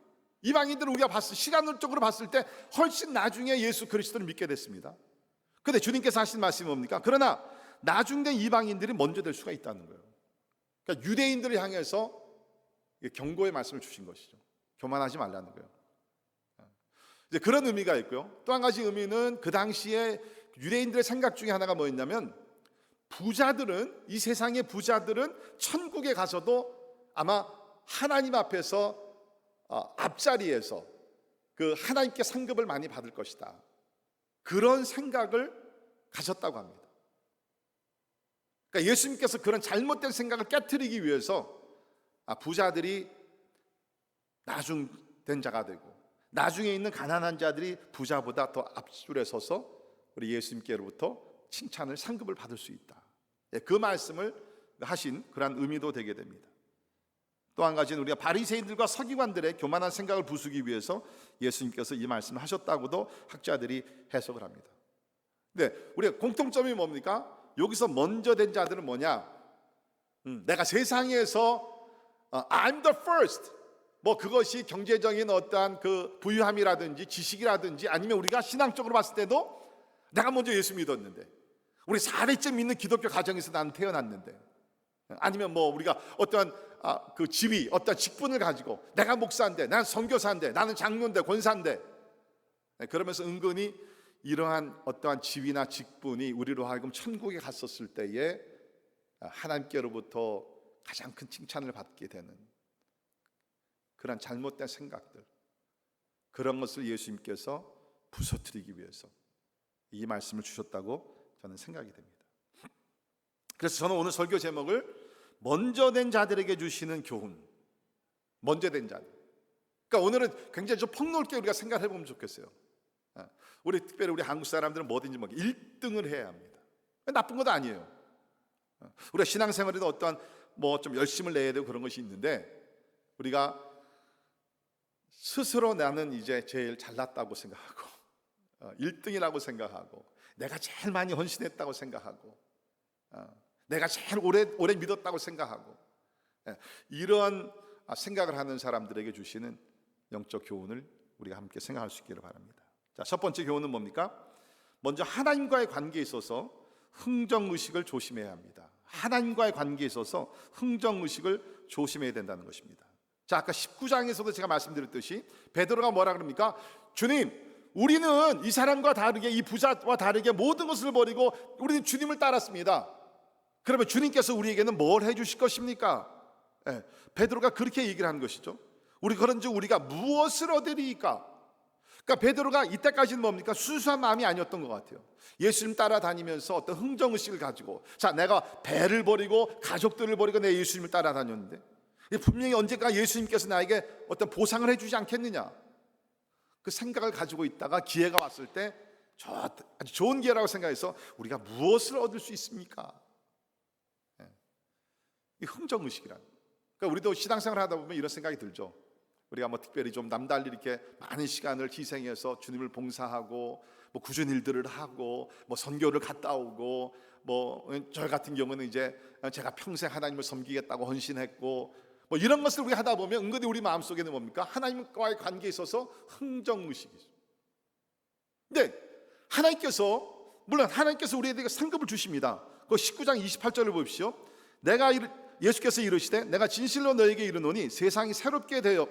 이방인들은 우리가 시간적으로 봤을 때 훨씬 나중에 예수 그리스도를 믿게 됐습니다. 그런데 주님께서 하신 말씀이 뭡니까? 그러나 나중된 이방인들이 먼저 될 수가 있다는 거예요. 그러니까 유대인들을 향해서 경고의 말씀을 주신 것이죠. 교만하지 말라는 거예요. 이제 그런 의미가 있고요. 또 한 가지 의미는 그 당시에 유대인들의 생각 중에 하나가 뭐였냐면 부자들은 이 세상의 부자들은 천국에 가서도 아마 하나님 앞에서 앞자리에서 그 하나님께 상급을 많이 받을 것이다. 그런 생각을 가졌다고 합니다. 그러니까 예수님께서 그런 잘못된 생각을 깨트리기 위해서 부자들이 나중된 자가 되고 나중에 있는 가난한 자들이 부자보다 더 앞줄에 서서 우리 예수님께로부터 칭찬을 상급을 받을 수 있다. 그 말씀을 하신 그러한 의미도 되게 됩니다. 또 한 가지는 우리가 바리새인들과 서기관들의 교만한 생각을 부수기 위해서 예수님께서 이 말씀을 하셨다고도 학자들이 해석을 합니다. 근데 우리가 공통점이 뭡니까? 여기서 먼저 된 자들은 뭐냐? 내가 세상에서 I'm the first. 뭐 그것이 경제적인 어떠한 그 부유함이라든지 지식이라든지 아니면 우리가 신앙적으로 봤을 때도 내가 먼저 예수 믿었는데 우리 4대째 믿는 기독교 가정에서 나는 태어났는데 아니면 뭐 우리가 어떠한 그 지위, 어떤 직분을 가지고 내가 목사인데 나는 선교사인데 나는 장로인데 권사인데 그러면서 은근히 이러한 어떠한 지위나 직분이 우리로 하여금 천국에 갔었을 때에 하나님께로부터 가장 큰 칭찬을 받게 되는 그런 잘못된 생각들, 그런 것을 예수님께서 부서뜨리기 위해서 이 말씀을 주셨다고 저는 생각이 됩니다. 그래서 저는 오늘 설교 제목을 먼저 된 자들에게 주시는 교훈, 먼저 된 자들. 그러니까 오늘은 굉장히 좀 폭넓게 우리가 생각해 보면 좋겠어요. 특별히 우리 한국 사람들은 뭐든지 1등을 해야 합니다. 나쁜 것도 아니에요. 우리가 신앙생활에도 어떠한 좀 열심을 내야 되고 그런 것이 있는데 우리가 스스로 나는 이제 제일 잘났다고 생각하고 1등이라고 생각하고 내가 제일 많이 헌신했다고 생각하고 내가 제일 오래 믿었다고 생각하고 이런 생각을 하는 사람들에게 주시는 영적 교훈을 우리가 함께 생각할 수 있기를 바랍니다. 자, 첫 번째 교훈은 뭡니까? 먼저 하나님과의 관계에 있어서 흥정의식을 조심해야 합니다. 하나님과의 관계에 있어서 흥정의식을 조심해야 된다는 것입니다. 자, 아까 19장에서도 제가 말씀드렸듯이 베드로가 뭐라 그럽니까? 주님, 우리는 이 사람과 다르게 이 부자와 다르게 모든 것을 버리고 우리는 주님을 따랐습니다. 그러면 주님께서 우리에게는 뭘 해주실 것입니까? 베드로가 그렇게 얘기를 하는 것이죠. 그런즉 우리가 무엇을 얻으리이까? 그러니까 베드로가 이때까지는 뭡니까? 순수한 마음이 아니었던 것 같아요. 예수님 따라다니면서 어떤 흥정의식을 가지고 자, 내가 배를 버리고 가족들을 버리고 내 예수님을 따라다녔는데 분명히 언젠가 예수님께서 나에게 어떤 보상을 해주지 않겠느냐, 그 생각을 가지고 있다가 기회가 왔을 때 아주 좋은 기회라고 생각해서 우리가 무엇을 얻을 수 있습니까? 이 흥정의식이란. 그러니까 우리도 신앙생활 하다 보면 이런 생각이 들죠. 우리가 특별히 좀 남달리 이렇게 많은 시간을 희생해서 주님을 봉사하고 구전 일들을 하고 선교를 갔다 오고 저 같은 경우는 이제 제가 평생 하나님을 섬기겠다고 헌신했고 이런 것을 우리가 하다 보면 은근히 우리 마음속에는 뭡니까? 하나님과의 관계에 있어서 흥정의식이죠. 근데 하나님께서, 물론 하나님께서 우리에게 상급을 주십니다. 그 19장 28절을 보십시오. 예수께서 이르시되 내가 진실로 너에게 이르노니 세상이 새롭게 되어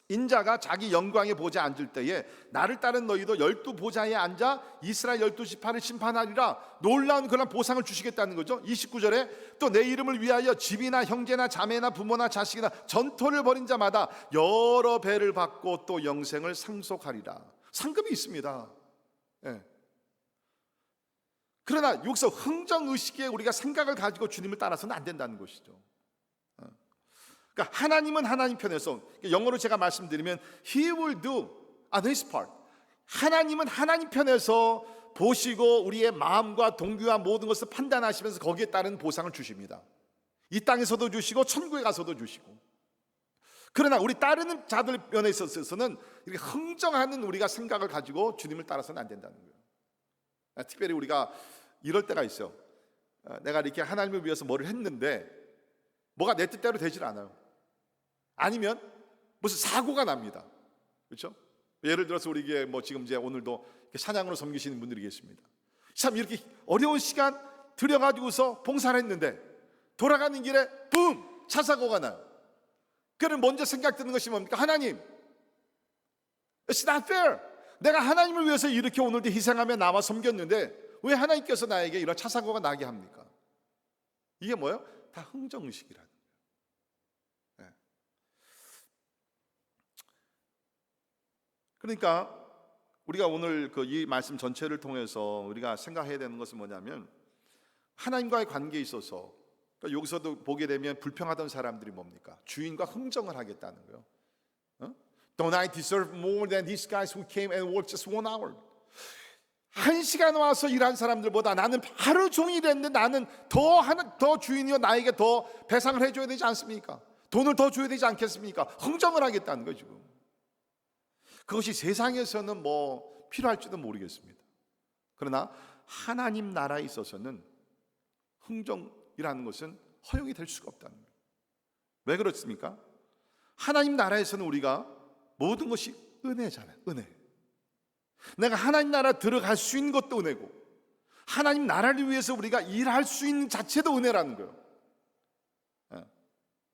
인자가 자기 영광의 보좌에 앉을 때에 나를 따른 너희도 12보좌에 앉아 이스라엘 12지파를 심판하리라. 놀라운 그런 보상을 주시겠다는 거죠. 29절에 또 내 이름을 위하여 집이나 형제나 자매나 부모나 자식이나 전토를 벌인 자마다 여러 배를 받고 또 영생을 상속하리라. 상급이 있습니다. 예. 그러나 여기서 흥정의식에 우리가 생각을 가지고 주님을 따라서는 안 된다는 것이죠. 그러니까 하나님은 하나님 편에서, 영어로 제가 말씀드리면 He will do on His part. 하나님은 하나님 편에서 보시고 우리의 마음과 동기와 모든 것을 판단하시면서 거기에 따른 보상을 주십니다. 이 땅에서도 주시고 천국에 가서도 주시고. 그러나 우리 따르는 자들 면에 있어서는 이렇게 흥정하는 우리가 생각을 가지고 주님을 따라서는 안 된다는 거예요. 특별히 우리가 이럴 때가 있어요. 내가 이렇게 하나님을 위해서 뭐를 했는데 뭐가 내 뜻대로 되질 않아요. 아니면 무슨 사고가 납니다. 그렇죠? 예를 들어서 우리 교회 지금 이제 오늘도 찬양으로 섬기시는 분들이 계십니다. 참 이렇게 어려운 시간 들여가지고서 봉사를 했는데 돌아가는 길에 붐! 차 사고가 나요. 그럼 먼저 생각드는 것이 뭡니까? 하나님, It's not fair. 내가 하나님을 위해서 이렇게 오늘도 희생하며 나와 섬겼는데 왜 하나님께서 나에게 이런 차 사고가 나게 합니까? 이게 뭐예요? 다 흥정의식이라는 거예요. 네. 그러니까 우리가 오늘 이 말씀 전체를 통해서 우리가 생각해야 되는 것은 뭐냐면 하나님과의 관계에 있어서, 그러니까 여기서도 보게 되면 불평하던 사람들이 뭡니까? 주인과 흥정을 하겠다는 거예요. Don't I deserve more than these guys who came and worked just 1 hour? 1시간 와서 일한 사람들보다 나는 하루 종일 했는데 나는 더 주인이요 나에게 더 배상을 해줘야 되지 않습니까? 돈을 더 줘야 되지 않겠습니까? 흥정을 하겠다는 거죠. 그것이 세상에서는 필요할지도 모르겠습니다. 그러나 하나님 나라에 있어서는 흥정이라는 것은 허용이 될 수가 없다는 거예요. 왜 그렇습니까? 하나님 나라에서는 우리가 모든 것이 은혜잖아요. 은혜. 내가 하나님 나라 들어갈 수 있는 것도 은혜고 하나님 나라를 위해서 우리가 일할 수 있는 자체도 은혜라는 거예요.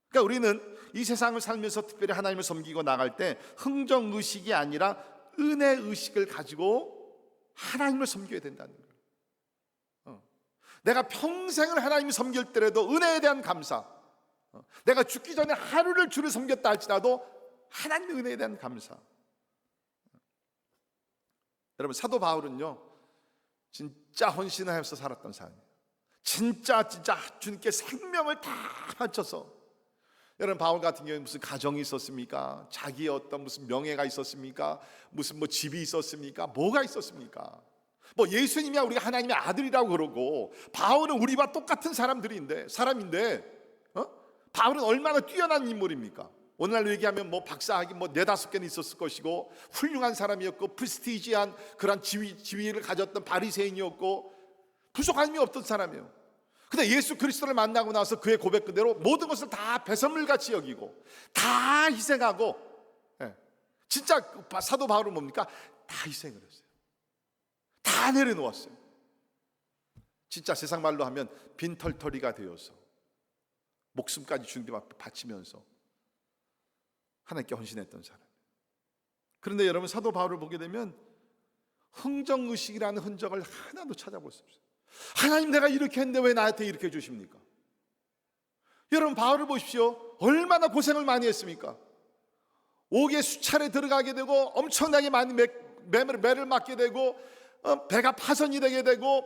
그러니까 우리는 이 세상을 살면서 특별히 하나님을 섬기고 나갈 때 흥정의식이 아니라 은혜의식을 가지고 하나님을 섬겨야 된다는 거예요. 내가 평생을 하나님을 섬길 때라도 은혜에 대한 감사, 내가 죽기 전에 하루를 주를 섬겼다 할지라도 하나님의 은혜에 대한 감사. 여러분, 사도 바울은요 진짜 헌신을 하면서 살았던 사람이에요. 진짜 주님께 생명을 다 바쳐서. 여러분, 바울 같은 경우에 무슨 가정이 있었습니까? 자기의 어떤 무슨 명예가 있었습니까? 무슨 집이 있었습니까? 뭐가 있었습니까? 예수님이야 우리가 하나님의 아들이라고 그러고, 바울은 우리와 똑같은 사람인데 바울은 얼마나 뛰어난 인물입니까? 오늘날로 얘기하면 박사학위 4-5개는 있었을 것이고 훌륭한 사람이었고 프스티지한 그런 지위를 가졌던 바리새인이었고 부족함이 없던 사람이에요. 근데 예수 그리스도를 만나고 나서 그의 고백 그대로 모든 것을 다 배설물같이 여기고 다 희생하고, 진짜 사도 바울은 뭡니까? 다 희생을 했어요. 다 내려놓았어요. 진짜 세상 말로 하면 빈털터리가 되어서 목숨까지 주님 앞에 바치면서 하나님께 헌신했던 사람. 그런데 여러분, 사도 바울을 보게 되면 흥정의식이라는 흔적을 하나도 찾아볼 수 없어요. 하나님, 내가 이렇게 했는데 왜 나한테 이렇게 해주십니까? 여러분, 바울을 보십시오. 얼마나 고생을 많이 했습니까? 옥에 수차례 들어가게 되고 엄청나게 많이 매를 맞게 되고 배가 파손이 되게 되고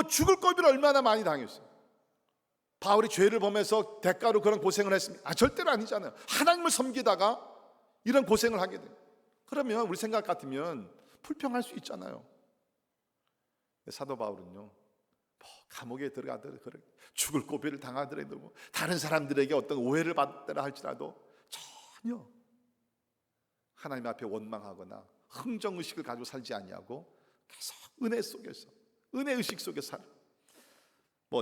죽을 고비를 얼마나 많이 당했어요. 바울이 죄를 범해서 대가로 그런 고생을 했습니까? 절대로 아니잖아요. 하나님을 섬기다가 이런 고생을 하게 돼요. 그러면 우리 생각 같으면 불평할 수 있잖아요. 사도 바울은요, 감옥에 들어가더라도 죽을 고비를 당하더라도 다른 사람들에게 어떤 오해를 받더라 할지라도 전혀 하나님 앞에 원망하거나 흥정의식을 가지고 살지 아니하고 계속 은혜 속에서, 은혜의식 속에서 살아요.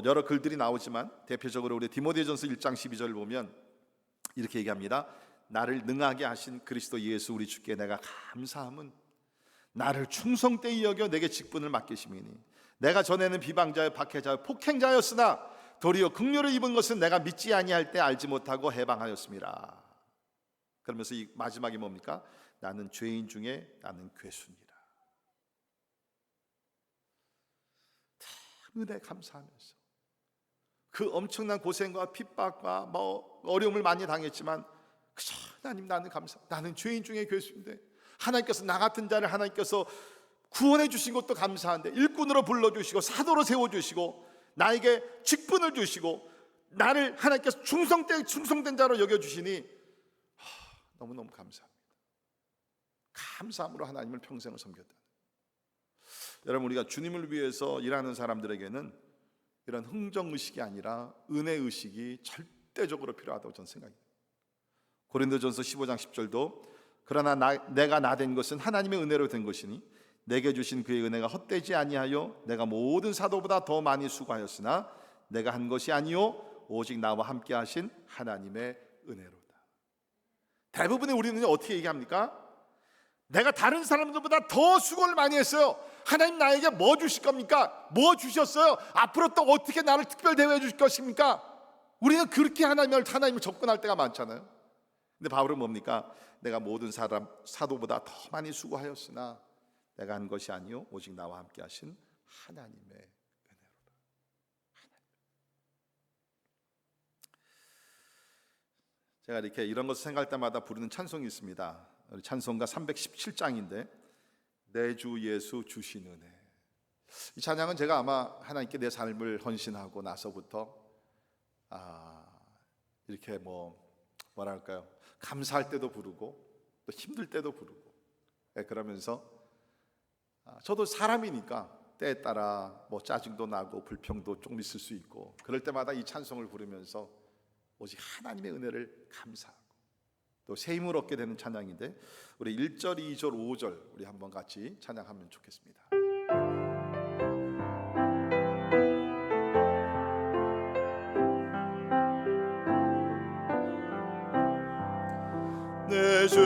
여러 글들이 나오지만 대표적으로 우리 디모데전서 1장 12절을 보면 이렇게 얘기합니다. 나를 능하게 하신 그리스도 예수 우리 주께 내가 감사함은 나를 충성되이 여겨 내게 직분을 맡기심이니 내가 전에는 비방자여 박해자여 폭행자였으나 도리어 긍휼을 입은 것은 내가 믿지 아니할 때 알지 못하고 해방하였습니다. 그러면서 이 마지막이 뭡니까? 나는 죄인 중에 나는 괴수니라. 다 은혜 감사하면서 그 엄청난 고생과 핍박과 어려움을 많이 당했지만 그저 하나님 나는 감사, 나는 죄인 중에 괴수인데 하나님께서 나 같은 자를 하나님께서 구원해 주신 것도 감사한데 일꾼으로 불러주시고 사도로 세워주시고 나에게 직분을 주시고 나를 하나님께서 충성된 자로 여겨주시니 너무너무 감사합니다. 감사함으로 하나님을 평생을 섬겼다. 여러분, 우리가 주님을 위해서 일하는 사람들에게는 이런 흥정의식이 아니라 은혜의식이 절대적으로 필요하다고 저는 생각합니다. 고린도전서 15장 10절도 그러나 내가 나 된 것은 하나님의 은혜로 된 것이니 내게 주신 그의 은혜가 헛되지 아니하여 내가 모든 사도보다 더 많이 수고하였으나 내가 한 것이 아니요 오직 나와 함께 하신 하나님의 은혜로다. 대부분의 우리는 어떻게 얘기합니까? 내가 다른 사람들보다 더 수고를 많이 했어요. 하나님 나에게 뭐 주실 겁니까? 뭐 주셨어요? 앞으로 또 어떻게 나를 특별 대우해 주실 것입니까? 우리는 그렇게 하나님을 접근할 때가 많잖아요. 근데 바울은 뭡니까? 내가 모든 사도보다 더 많이 수고하였으나 내가 한 것이 아니요 오직 나와 함께 하신 하나님의 은혜로다. 제가 이렇게 이런 것을 생각할 때마다 부르는 찬송이 있습니다. 찬송가 317장인데 내 주 예수 주신 은혜. 이 찬양은 제가 아마 하나님께 내 삶을 헌신하고 나서부터 이렇게 뭐랄까요, 감사할 때도 부르고 또 힘들 때도 부르고 그러면서 저도 사람이니까 때에 따라 짜증도 나고 불평도 조금 있을 수 있고 그럴 때마다 이 찬송을 부르면서 오직 하나님의 은혜를 감사하고 또 새 힘을 얻게 되는 찬양인데 우리 1절, 2절, 5절 우리 한번 같이 찬양하면 좋겠습니다. 내 주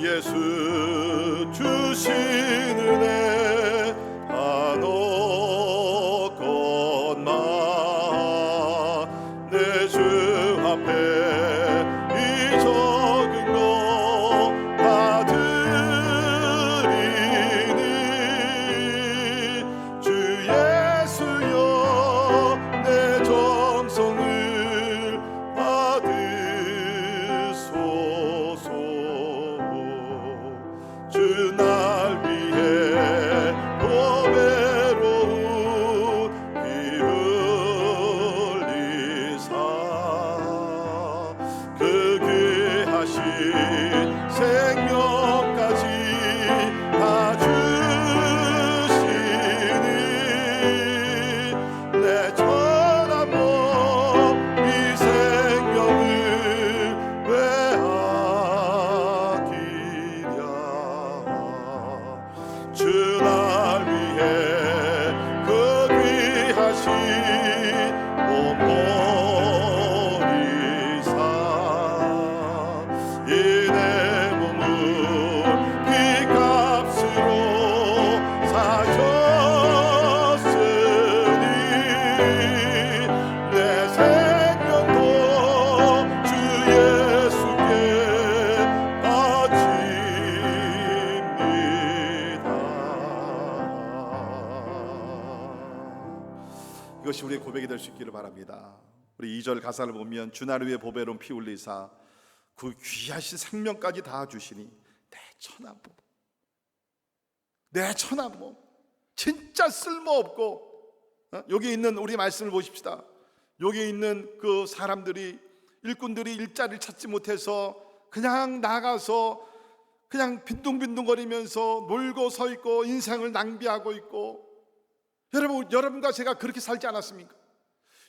예수 주신 은혜 한없건마 내 주 앞에 이 적은 것 다 드리니 주 예수여 내 정성을 받으소서. 주 날 위해 보배로운 피 흘리사 그 귀하신 생명까지 다 주시니 내 천한 몸이 생명을 왜하기랴. 주 날 위해 그 귀하신 몸 버리사 이 내 몸을 피값으로 사셨으니 내 생명도 주 예수께 바칩니다. 이것이 우리의 고백이 될 수 있기를 바랍니다. 우리 2절 가사를 보면 주 나를 위해 보배로운 피 흘리사 그 귀하신 생명까지 다 주시니 내 천한 몸, 내 천한 몸 진짜 쓸모없고 여기 있는 우리 말씀을 보십시다. 여기 있는 그 사람들이 일꾼들이 일자리를 찾지 못해서 그냥 나가서 그냥 빈둥빈둥거리면서 놀고 서 있고 인생을 낭비하고 있고 여러분과 제가 그렇게 살지 않았습니까?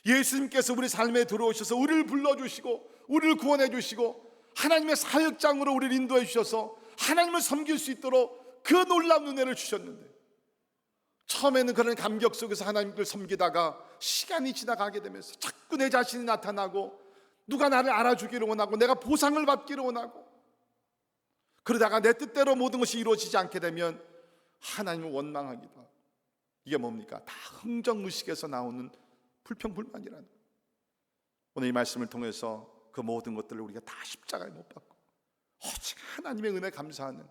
예수님께서 우리 삶에 들어오셔서 우리를 불러주시고 우리를 구원해 주시고 하나님의 사역장으로 우리를 인도해 주셔서 하나님을 섬길 수 있도록 그 놀라운 은혜를 주셨는데 처음에는 그런 감격 속에서 하나님을 섬기다가 시간이 지나가게 되면서 자꾸 내 자신이 나타나고 누가 나를 알아주기를 원하고 내가 보상을 받기를 원하고 그러다가 내 뜻대로 모든 것이 이루어지지 않게 되면 하나님을 원망하기도 하고. 이게 뭡니까? 다 흥정의식에서 나오는 불평불만이라는 거예요. 오늘 이 말씀을 통해서 그 모든 것들을 우리가 다 십자가에 못 박고 오직 하나님의 은혜 감사하는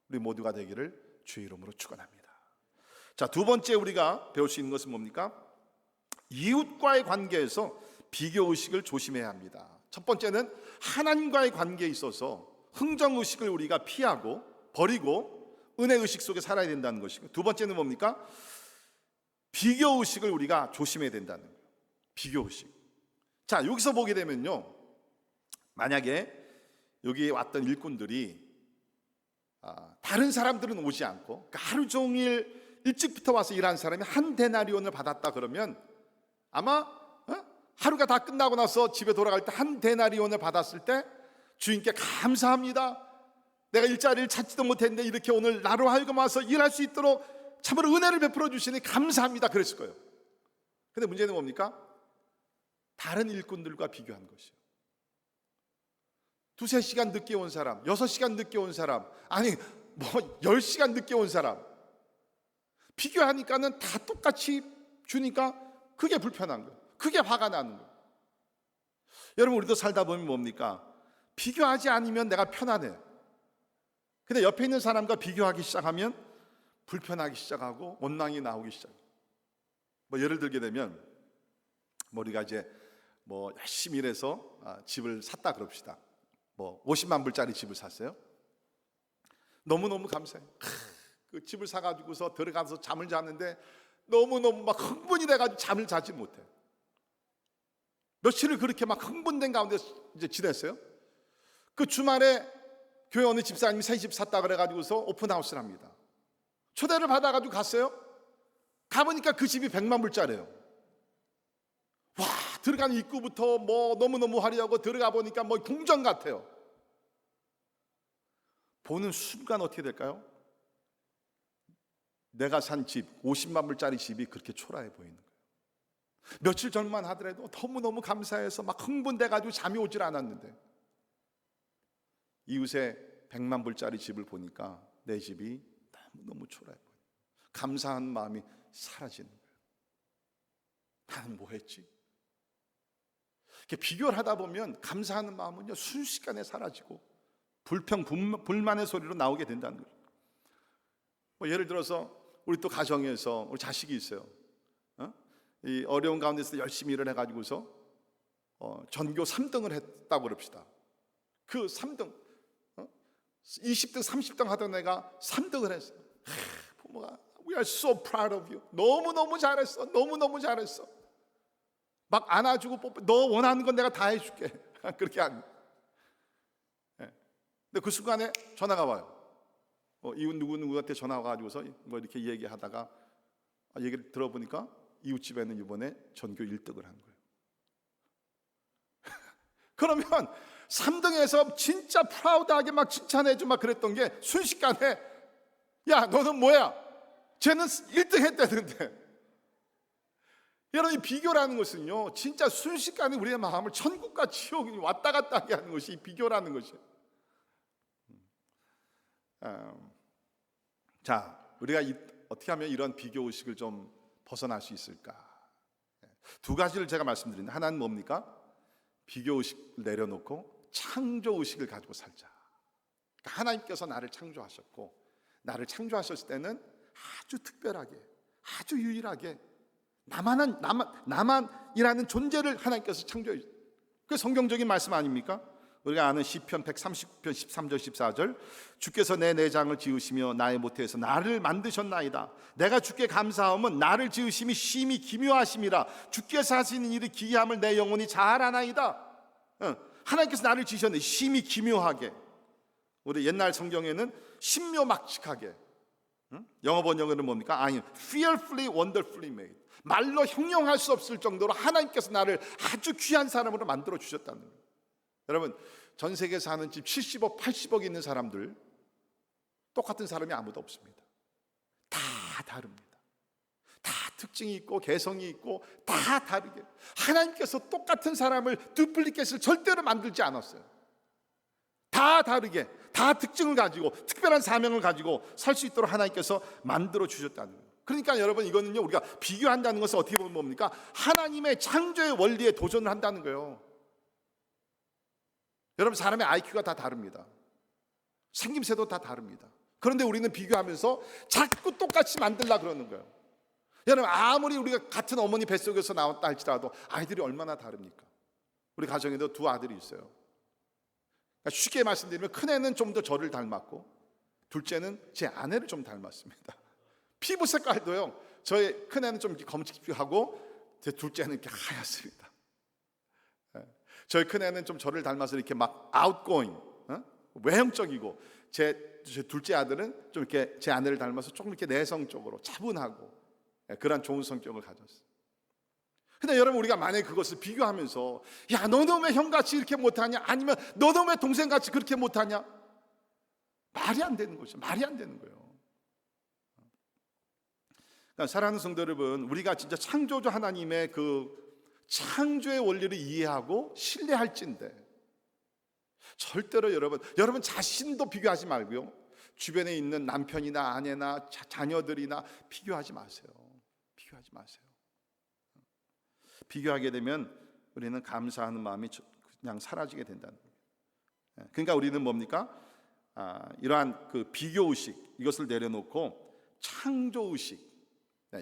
우리 모두가 되기를 주의 이름으로 축원합니다. 자, 두 번째 우리가 배울 수 있는 것은 뭡니까? 이웃과의 관계에서 비교의식을 조심해야 합니다. 첫 번째는 하나님과의 관계에 있어서 흥정의식을 우리가 피하고 버리고 은혜의식 속에 살아야 된다는 것이고, 두 번째는 뭡니까? 비교의식을 우리가 조심해야 된다는 거예요. 비교의식. 자, 여기서 보게 되면요, 만약에 여기 왔던 일꾼들이 다른 사람들은 오지 않고 하루 종일 일찍부터 와서 일하는 사람이 한 데나리온을 받았다 그러면 아마 하루가 다 끝나고 나서 집에 돌아갈 때 한 데나리온을 받았을 때 주인께 감사합니다, 내가 일자리를 찾지도 못했는데 이렇게 오늘 나로 하여금 와서 일할 수 있도록 참으로 은혜를 베풀어 주시니 감사합니다 그랬을 거예요. 근데 문제는 뭡니까? 다른 일꾼들과 비교한 것이에요. 2-3시간 늦게 온 사람, 6시간 늦게 온 사람, 아니 10시간 늦게 온 사람 비교하니까는 다 똑같이 주니까 그게 불편한 거예요. 그게 화가 나는 거예요. 여러분, 우리도 살다 보면 뭡니까? 비교하지 않으면 내가 편안해. 근데 옆에 있는 사람과 비교하기 시작하면 불편하기 시작하고 원망이 나오기 시작해요. 예를 들게 되면 우리가 이제 열심히 일해서 집을 샀다 그럽시다. 50만 불짜리 집을 샀어요. 너무너무 감사해요. 그 집을 사가지고서 들어가서 잠을 자는데 너무너무 막 흥분이 돼가지고 잠을 자지 못해. 며칠을 그렇게 막 흥분된 가운데 이제 지냈어요. 그 주말에 교회 어느 집사님이 새 집 샀다 그래가지고서 오픈하우스를 합니다. 초대를 받아가지고 갔어요. 가보니까 그 집이 100만 불짜리예요. 와, 들어가는 입구부터 너무너무 화려하고 들어가 보니까 궁전 같아요. 보는 순간 어떻게 될까요? 내가 산 집, 50만 불짜리 집이 그렇게 초라해 보이는 거예요. 며칠 전만 하더라도 너무너무 감사해서 막 흥분돼가지고 잠이 오질 않았는데 이웃의 100만 불짜리 집을 보니까 내 집이 너무너무 초라해 보여요. 감사한 마음이 사라지는 거예요. 나는 뭐 했지? 이렇게 비교를 하다 보면 감사하는 마음은요 순식간에 사라지고 불평, 불만의 소리로 나오게 된다는 거예요. 예를 들어서 우리 또 가정에서 우리 자식이 있어요. 이 어려운 가운데서 열심히 일을 해가지고서 전교 3등을 했다고 그럽시다. 그 3등 20등 30등 하던 애가 3등을 했어. 부모가 We are so proud of you. 너무너무 잘했어. 너무너무 잘했어. 막 안아주고 뽀뽀. 너 원하는 건 내가 다 해줄게. 그렇게 안. 근데 그 순간에 전화가 와요. 이웃 누구한테 전화가 와가지고서 이렇게 얘기하다가 얘기를 들어보니까 이웃집에는 이번에 전교 1등을 한 거예요. 그러면 3등에서 진짜 프라우드하게 막 칭찬해주고 막 그랬던 게 순식간에 야 너는 뭐야? 쟤는 1등 했다던데. 여러분, 이 비교라는 것은요 진짜 순식간에 우리의 마음을 천국과 지옥이 왔다 갔다 하게 하는 것이 이 비교라는 것이에요. 자, 우리가 어떻게 하면 이런 비교의식을 좀 벗어날 수 있을까? 두 가지를 제가 말씀드리는데, 하나는 뭡니까? 비교의식을 내려놓고 창조의식을 가지고 살자. 그러니까 하나님께서 나를 창조하셨고, 나를 창조하셨을 때는 아주 특별하게, 아주 유일하게 나만이라는 존재를 하나님께서 창조해 주셨어요. 그게 성경적인 말씀 아닙니까? 우리가 아는 시편 139편 13절 14절, 주께서 내 내장을 지으시며 나의 모태에서 나를 만드셨나이다. 내가 주께 감사함은 나를 지으심이 심히 기묘하심이라. 주께서 하시는 일이 기이함을 내 영혼이 잘 아나이다. 하나님께서 나를 지으셨는데 심히 기묘하게. 우리 옛날 성경에는 신묘막측하게. 영어 번역은 뭡니까? 아니, fearfully wonderfully made. 말로 형용할 수 없을 정도로 하나님께서 나를 아주 귀한 사람으로 만들어 주셨다는 거예요. 여러분, 전 세계에 사는 집 70억, 80억 있는 사람들 똑같은 사람이 아무도 없습니다. 다 다릅니다. 다 특징이 있고 개성이 있고 다 다르게. 하나님께서 똑같은 사람을 듀플리케이트를 절대로 만들지 않았어요. 다 다르게, 다 특징을 가지고 특별한 사명을 가지고 살 수 있도록 하나님께서 만들어 주셨다는 거예요. 그러니까 여러분, 이거는요, 우리가 비교한다는 것은 어떻게 보면 뭡니까? 하나님의 창조의 원리에 도전을 한다는 거예요. 여러분, 사람의 IQ가 다 다릅니다. 생김새도 다 다릅니다. 그런데 우리는 비교하면서 자꾸 똑같이 만들려고 그러는 거예요. 여러분, 아무리 우리가 같은 어머니 뱃속에서 나왔다 할지라도 아이들이 얼마나 다릅니까? 우리 가정에도 두 아들이 있어요. 그러니까 쉽게 말씀드리면 큰애는 좀 더 저를 닮았고 둘째는 제 아내를 좀 닮았습니다. 피부 색깔도요, 저의 큰애는 좀 검직하고 제 둘째는 이렇게 하얗습니다. 저희 큰애는 좀 저를 닮아서 이렇게 막 outgoing, 외형적이고 제 둘째 아들은 좀 이렇게 제 아내를 닮아서 조금 이렇게 내성적으로 차분하고 그런 좋은 성격을 가졌어요. 근데 여러분, 우리가 만약에 그것을 비교하면서 야, 너는 왜 형같이 이렇게 못하냐, 아니면 너는 왜 동생같이 그렇게 못하냐, 말이 안 되는 거죠. 말이 안 되는 거예요. 그러니까 사랑하는 성도 여러분, 우리가 진짜 창조주 하나님의 그 창조의 원리를 이해하고 신뢰할진데 절대로 여러분 자신도 비교하지 말고요, 주변에 있는 남편이나 아내나 자녀들이나 비교하지 마세요. 비교하지 마세요. 비교하게 되면 우리는 감사하는 마음이 그냥 사라지게 된다는 거예요. 그러니까 우리는 뭡니까? 이러한 그 비교의식, 이것을 내려놓고 창조의식,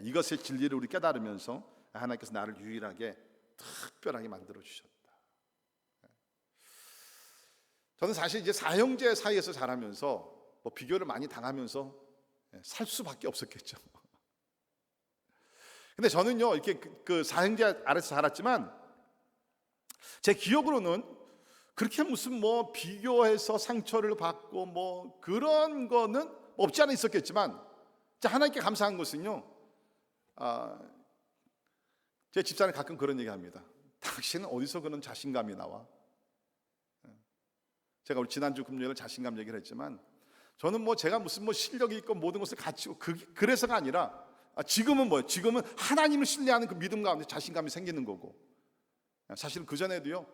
이것의 진리를 우리 깨달으면서 하나님께서 나를 유일하게 특별하게 만들어 주셨다. 저는 사실 이제 사형제 사이에서 자라면서 뭐 비교를 많이 당하면서 살 수밖에 없었겠죠. 근데 저는요, 이렇게 그 사형제 아래서 자랐지만 제 기억으로는 그렇게 무슨 뭐 비교해서 상처를 받고 뭐 그런 거는 없지 않아 있었겠지만, 하나님께 감사한 것은요, 제 집사는 가끔 그런 얘기합니다. 당신은 어디서 그런 자신감이 나와? 제가 우리 지난주 금요일 자신감 얘기를 했지만, 저는 뭐 제가 무슨 뭐 실력이 있고 모든 것을 갖추고 그래서가 아니라, 지금은 뭐예요? 지금은 하나님을 신뢰하는 그 믿음 가운데 자신감이 생기는 거고, 사실은 그 전에도요,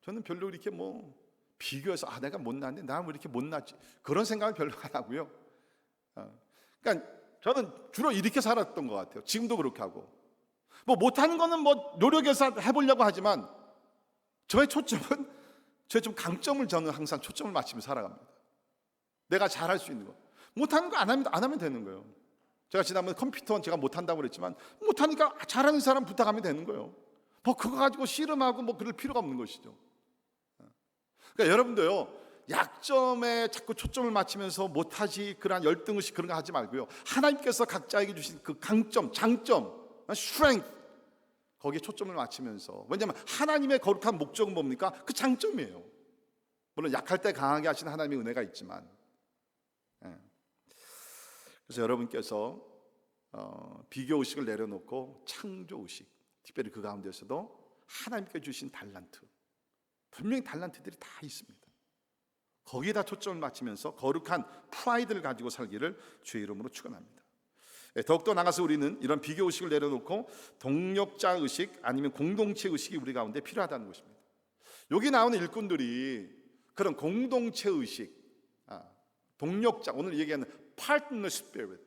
저는 별로 이렇게 뭐 비교해서 내가 못났는데 나 왜 이렇게 못났지, 그런 생각을 별로 안 하고요. 그러니까 저는 주로 이렇게 살았던 것 같아요. 지금도 그렇게 하고, 뭐 못하는 거는 뭐 노력해서 해보려고 하지만 저의 초점은, 저의 좀 강점을 저는 항상 초점을 맞추며 살아갑니다. 내가 잘할 수 있는 거, 못하는 거 안 하면 되는 거예요. 제가 지난번에 컴퓨터는 제가 못한다고 그랬지만 못하니까 잘하는 사람 부탁하면 되는 거예요. 뭐 그거 가지고 씨름하고 뭐 그럴 필요가 없는 것이죠. 그러니까 여러분도요, 약점에 자꾸 초점을 맞추면서 못하지, 그런 열등의식 그런 거 하지 말고요, 하나님께서 각자에게 주신 그 강점, 장점, strength, 거기에 초점을 맞추면서, 왜냐하면 하나님의 거룩한 목적은 뭡니까? 그 장점이에요. 물론 약할 때 강하게 하신 하나님의 은혜가 있지만, 그래서 여러분께서 비교의식을 내려놓고 창조의식, 특별히 그 가운데서도 하나님께 주신 달란트, 분명히 달란트들이 다 있습니다. 거기에다 초점을 맞추면서 거룩한 프라이드를 가지고 살기를 주의 이름으로 축원합니다. 더욱더 나가서 우리는 이런 비교의식을 내려놓고 동력자의식, 아니면 공동체의식이 우리 가운데 필요하다는 것입니다. 여기 나오는 일꾼들이 그런 공동체의식, 동력자, 오늘 얘기하는 파트너십 스피릿,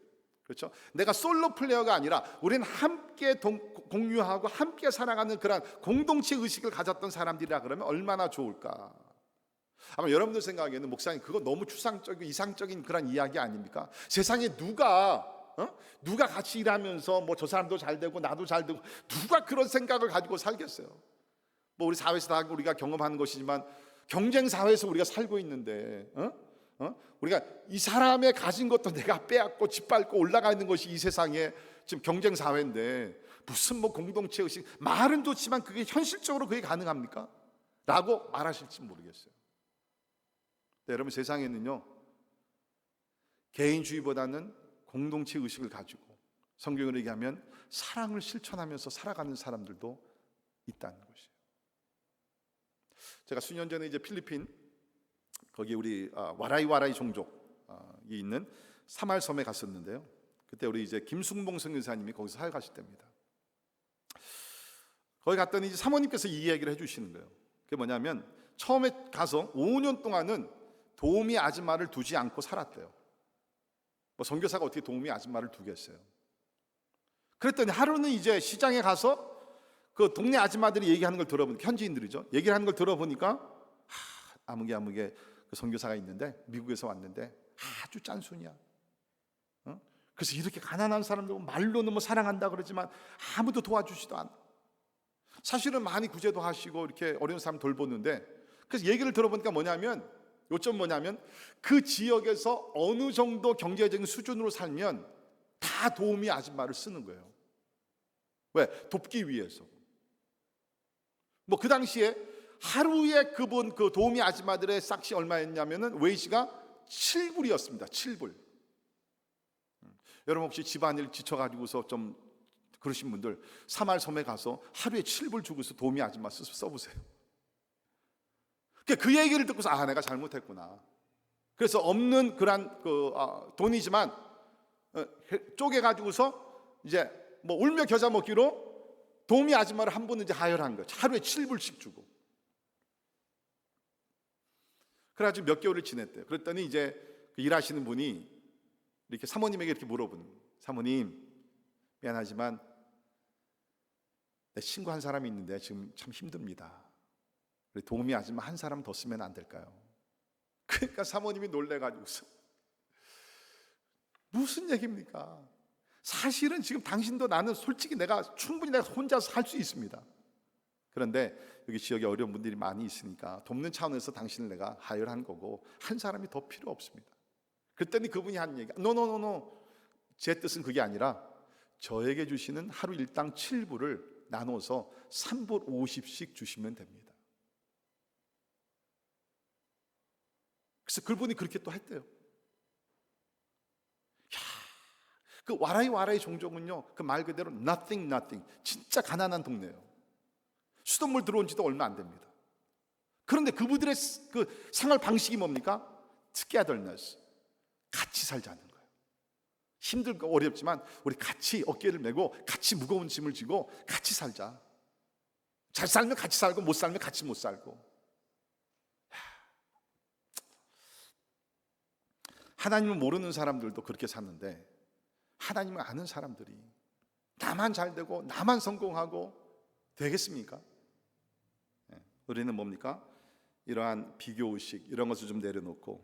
그렇죠? 내가 솔로 플레이어가 아니라 우리는 함께 공유하고 함께 살아가는 그런 공동체 의식을 가졌던 사람들이라 그러면 얼마나 좋을까? 아마 여러분들 생각에는 목사님 그거 너무 추상적이고 이상적인 그런 이야기 아닙니까? 세상에 누가 같이 일하면서 뭐 저 사람도 잘 되고 나도 잘 되고, 누가 그런 생각을 가지고 살겠어요? 뭐 우리 사회에서 다 우리가 경험하는 것이지만 경쟁 사회에서 우리가 살고 있는데, 우리가 이 사람의 가진 것도 내가 빼앗고 짓밟고 올라가 있는 것이 이 세상에 지금 경쟁 사회인데, 무슨 뭐 공동체 의식, 말은 좋지만 그게 현실적으로 그게 가능합니까? 라고 말하실지 모르겠어요. 네, 여러분, 세상에는요, 개인주의보다는 공동체 의식을 가지고 성경을 얘기하면 사랑을 실천하면서 살아가는 사람들도 있다는 것이에요. 제가 수년 전에 이제 필리핀, 거기 우리 와라이 종족이 있는 사말섬에 갔었는데요. 그때 우리 이제 김승봉 선교사님이 거기서 살가실 때입니다. 거기 갔더니 이제 사모님께서 이 이야기를 해주시는 거예요. 그게 뭐냐면, 처음에 가서 5년 동안은 도우미 아줌마를 두지 않고 살았대요. 뭐 선교사가 어떻게 도우미 아줌마를 두겠어요? 그랬더니 하루는 이제 시장에 가서 그 동네 아줌마들이 얘기하는 걸 들어보니까, 현지인들이죠, 얘기를 하는 걸 들어보니까 아무개 그 선교사가 있는데 미국에서 왔는데 아주 짠순이야. 그래서 이렇게 가난한 사람들 말로는 뭐 사랑한다 그러지만 아무도 도와주지도 않아. 사실은 많이 구제도 하시고 이렇게 어려운 사람 돌보는데, 그래서 얘기를 들어보니까 요점 뭐냐면 그 지역에서 어느 정도 경제적인 수준으로 살면 다 도우미 아줌마를 쓰는 거예요. 왜? 돕기 위해서. 뭐 그 당시에 하루에 그분 그 도우미 아줌마들의 싹시 얼마였냐면은 웨이지가 7불이었습니다. 7불. 여러분 혹시 집안일 지쳐가지고서 좀 그러신 분들 사마을 섬에 가서 하루에 7불 주고서 도우미 아줌마 써보세요. 그 얘기를 듣고서 내가 잘못했구나. 그래서 없는 그런 돈이지만 쪼개가지고서 이제 뭐 울며 겨자 먹기로 도우미 아줌마를 한 분은 이제 하혈한 거예요. 하루에 7불씩 주고. 그래가지고 몇 개월을 지냈대요. 그랬더니 이제 그 일하시는 분이 이렇게 사모님에게 이렇게 물어보는 거예요. 사모님, 미안하지만 내 친구 한 사람이 있는데 지금 참 힘듭니다. 도우미 아줌마 한 사람 더 쓰면 안 될까요? 그러니까 사모님이 놀래가지고서 무슨 얘기입니까? 사실은 지금 당신도 나는 솔직히 충분히 내가 혼자서 살 수 있습니다. 그런데 여기 지역에 어려운 분들이 많이 있으니까 돕는 차원에서 당신을 내가 하혈한 거고 한 사람이 더 필요 없습니다. 그랬더니 그분이 한 얘기가 노 제 뜻은 그게 아니라 저에게 주시는 하루 일당 7불을 나눠서 3불 50씩 주시면 됩니다. 그래서 그분이 그렇게 또 했대요. 그 와라이 종족은요, 그 말 그대로 nothing, 진짜 가난한 동네예요. 수돗물 들어온 지도 얼마 안 됩니다. 그런데 그분들의 그 생활 방식이 뭡니까? togetherness, 같이 살자는 거예요. 힘들고 어렵지만 우리 같이 어깨를 메고 같이 무거운 짐을 지고 같이 살자. 잘 살면 같이 살고 못 살면 같이 못 살고. 하나님을 모르는 사람들도 그렇게 샀는데 하나님을 아는 사람들이 나만 잘 되고 나만 성공하고 되겠습니까? 우리는 뭡니까? 이러한 비교의식 이런 것을 좀 내려놓고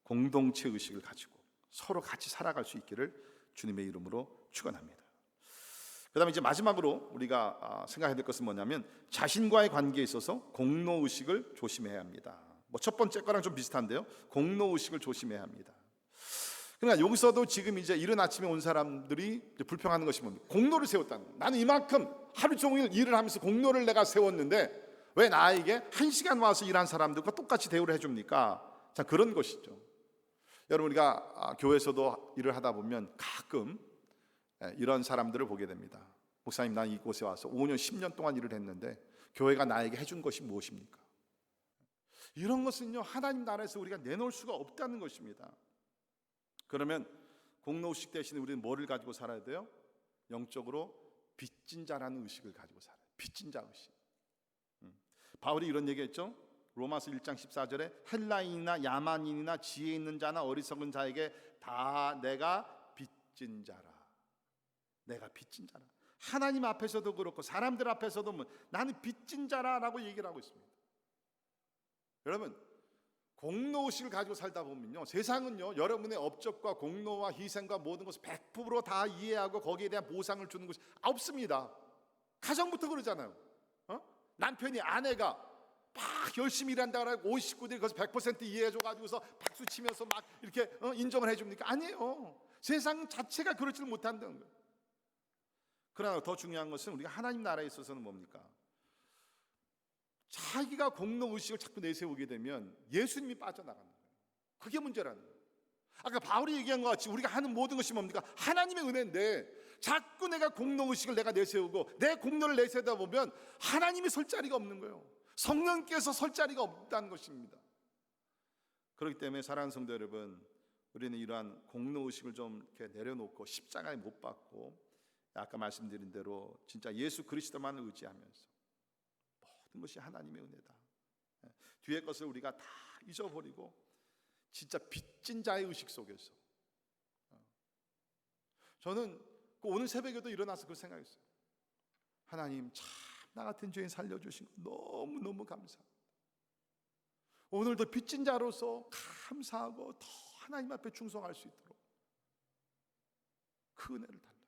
공동체 의식을 가지고 서로 같이 살아갈 수 있기를 주님의 이름으로 축원합니다. 그 다음에 이제 마지막으로 우리가 생각해야 될 것은 뭐냐면 자신과의 관계에 있어서 공로의식을 조심해야 합니다. 뭐 첫 번째 거랑 좀 비슷한데요, 공로의식을 조심해야 합니다. 그러니까 여기서도 지금 이제 이른 아침에 온 사람들이 불평하는 것이 뭡니까? 공로를 세웠다는 거예요. 나는 이만큼 하루 종일 일을 하면서 공로를 내가 세웠는데 왜 나에게 1시간 와서 일한 사람들과 똑같이 대우를 해줍니까? 자, 그런 것이죠. 여러분, 우리가 교회에서도 일을 하다 보면 가끔 이런 사람들을 보게 됩니다. 목사님, 난 이곳에 와서 5년 10년 동안 일을 했는데 교회가 나에게 해준 것이 무엇입니까? 이런 것은요, 하나님 나라에서 우리가 내놓을 수가 없다는 것입니다. 그러면 공로의식 대신에 우리는 뭐를 가지고 살아야 돼요? 영적으로 빚진 자라는 의식을 가지고 살아요. 빚진 자 의식. 바울이 이런 얘기했죠. 로마서 1장 14절에 헬라인이나 야만인이나 지혜 있는 자나 어리석은 자에게 다 내가 빚진 자라. 내가 빚진 자라. 하나님 앞에서도 그렇고 사람들 앞에서도 나는 빚진 자라라고 얘기를 하고 있습니다. 여러분, 공로의식을 가지고 살다 보면요, 세상은요 여러분의 업적과 공로와 희생과 모든 것을 100% 다 이해하고 거기에 대한 보상을 주는 것이 없습니다. 가정부터 그러잖아요. 남편이 아내가 막 열심히 일한다고 온 식구들이 거기서 100% 이해해줘가지고서 박수 치면서 막 이렇게 인정을 해줍니까? 아니에요. 세상 자체가 그렇지를 못한다는 거예요. 그러나 더 중요한 것은 우리가 하나님 나라에 있어서는 뭡니까? 자기가 공로의식을 자꾸 내세우게 되면 예수님이 빠져나가는 거예요. 그게 문제라는 거예요. 아까 바울이 얘기한 것 같이 우리가 하는 모든 것이 뭡니까? 하나님의 은혜인데 자꾸 내가 공로의식을 내가 내세우고 내 공로를 내세우다 보면 하나님이 설 자리가 없는 거예요. 성령께서 설 자리가 없다는 것입니다. 그렇기 때문에 사랑하는 성도 여러분, 우리는 이러한 공로의식을 좀 이렇게 내려놓고 십자가에 못 박고 아까 말씀드린 대로 진짜 예수 그리스도만을 의지하면서 모든 것이 하나님의 은혜다. 뒤의 것을 우리가 다 잊어버리고 진짜 빚진 자의 의식 속에서, 저는 그 오늘 새벽에도 일어나서 그 생각했어요. 하나님, 참 나 같은 죄인 살려주신 거 너무너무 감사합니다. 오늘도 빚진 자로서 감사하고 더 하나님 앞에 충성할 수 있도록 그 은혜를 달라고.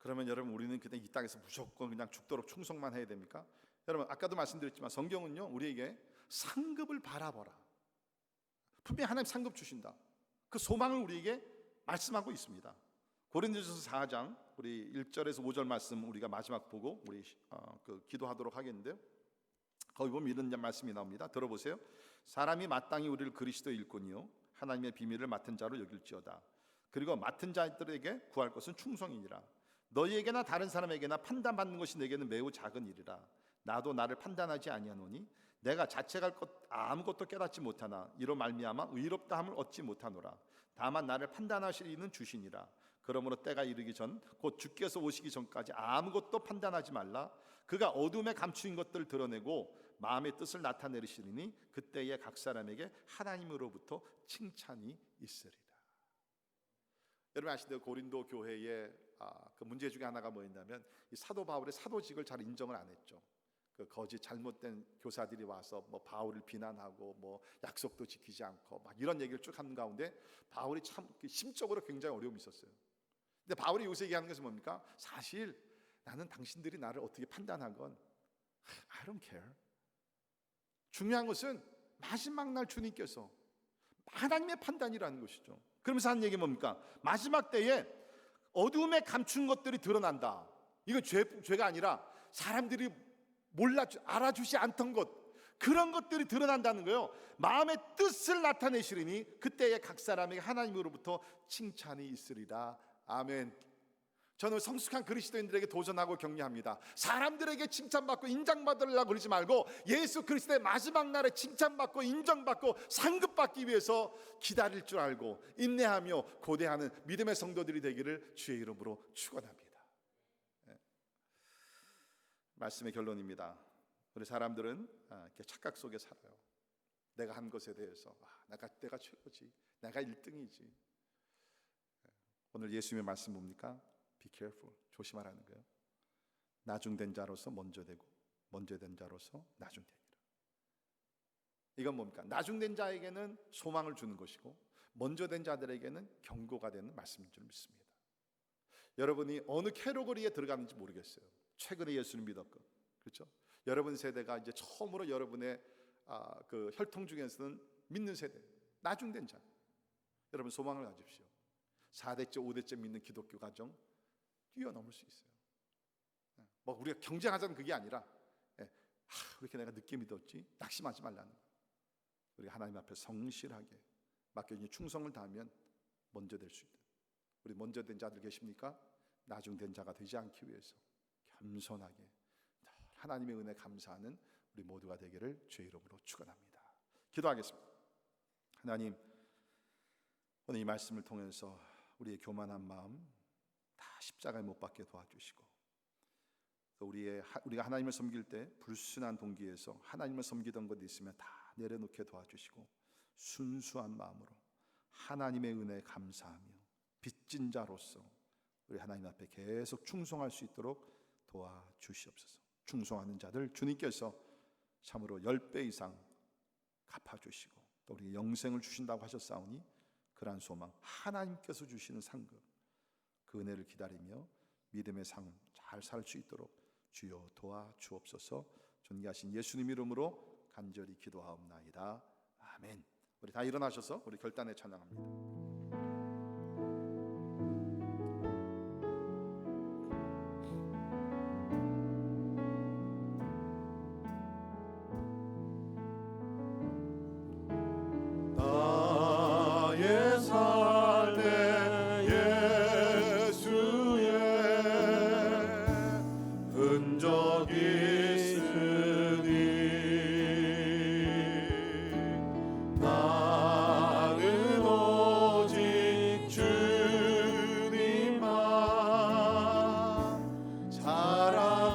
그러면 여러분, 우리는 그냥 이 땅에서 무조건 그냥 죽도록 충성만 해야 됩니까? 여러분, 아까도 말씀드렸지만 성경은요, 우리에게 상급을 바라보라. 분명히 하나님 상급 주신다. 그 소망을 우리에게 말씀하고 있습니다. 고린도전서 4장 우리 1절에서 5절 말씀 우리가 마지막 보고 우리 기도하도록 하겠는데요. 거기 보면 이런 말씀이 나옵니다. 들어보세요. 사람이 마땅히 우리를 그리스도의 일꾼이요 하나님의 비밀을 맡은 자로 여길지어다. 그리고 맡은 자들에게 구할 것은 충성이니라. 너희에게나 다른 사람에게나 판단받는 것이 내게는 매우 작은 일이라. 나도 나를 판단하지 아니하노니 내가 자책할 것 아무것도 깨닫지 못하나 이로 말미암아 의롭다함을 얻지 못하노라. 다만 나를 판단하실 이는 주시니라. 그러므로 때가 이르기 전 곧 주께서 오시기 전까지 아무것도 판단하지 말라. 그가 어둠에 감추인 것들을 드러내고 마음의 뜻을 나타내시리니 그때에 각 사람에게 하나님으로부터 칭찬이 있으리라. 여러분 아시죠? 고린도 교회의 그 문제 중에 하나가 뭐였냐면 이 사도 바울의 사도직을 잘 인정을 안 했죠. 그 거짓 잘못된 교사들이 와서 뭐 바울을 비난하고 뭐 약속도 지키지 않고 막 이런 얘기를 쭉 하는 가운데 바울이 참 심적으로 굉장히 어려움이 있었어요. 근데 바울이 여기서 얘기하는 것은 뭡니까? 사실 나는 당신들이 나를 어떻게 판단하건 I don't care. 중요한 것은 마지막 날 주님께서 하나님의 판단이라는 것이죠. 그러면서 하는 얘기 뭡니까? 마지막 때에 어둠에 감춘 것들이 드러난다. 이건 죄가 아니라 사람들이 알아주지 않던 것, 그런 것들이 드러난다는 거예요. 마음의 뜻을 나타내시리니 그때에 각 사람에게 하나님으로부터 칭찬이 있으리라. 아멘. 저는 성숙한 그리스도인들에게 도전하고 격려합니다. 사람들에게 칭찬받고 인정받으려고 그러지 말고 예수 그리스도의 마지막 날에 칭찬받고 인정받고 상급받기 위해서 기다릴 줄 알고 인내하며 고대하는 믿음의 성도들이 되기를 주의 이름으로 축원합니다. 말씀의 결론입니다. 우리 사람들은 이렇게 착각 속에 살아요. 내가 한 것에 대해서 내가 최고지, 내가 1등이지. 오늘 예수님의 말씀 뭡니까? Be careful. 조심하라는 거예요. 나중된 자로서 먼저 되고 먼저 된 자로서 나중되니라. 이건 뭡니까? 나중된 자에게는 소망을 주는 것이고 먼저 된 자들에게는 경고가 되는 말씀인 줄 믿습니다. 여러분이 어느 캐러거리에 들어가는지 모르겠어요. 최근에 예수를 믿었고, 그렇죠? 여러분 세대가 이제 처음으로 여러분의 그 혈통 중에서는 믿는 세대, 나중된 자. 여러분 소망을 가집시오. 4대째 5대째 믿는 기독교 가정 뛰어넘을 수 있어요. 뭐 우리가 경쟁하자는 그게 아니라 왜 이렇게 내가 늦게 믿었지? 낙심하지 말라는 거예요. 우리가 하나님 앞에 성실하게 맡겨진 충성을 다하면 먼저 될 수 있다. 우리 먼저 된 자들 계십니까? 나중된 자가 되지 않기 위해서 겸손하게 하나님의 은혜 감사하는 우리 모두가 되기를 주의 이름으로 축원합니다. 기도하겠습니다. 하나님, 오늘 이 말씀을 통해서 우리의 교만한 마음 다 십자가에 못 박게 도와주시고, 또 우리가 하나님을 섬길 때 불순한 동기에서 하나님을 섬기던 것이 있으면 다 내려놓게 도와주시고 순수한 마음으로 하나님의 은혜에 감사하며 빚진 자로서 우리 하나님 앞에 계속 충성할 수 있도록 도와주시옵소서. 충성하는 자들 주님께서 참으로 10배 이상 갚아주시고 또 우리 영생을 주신다고 하셨사오니 그러한 소망, 하나님께서 주시는 상급, 그 은혜를 기다리며 믿음의 삶 잘 살 수 있도록 주여 도와주옵소서. 존귀하신 예수님 이름으로 간절히 기도하옵나이다. 아멘. 우리 다 일어나셔서 우리 결단에 찬양합니다. 사랑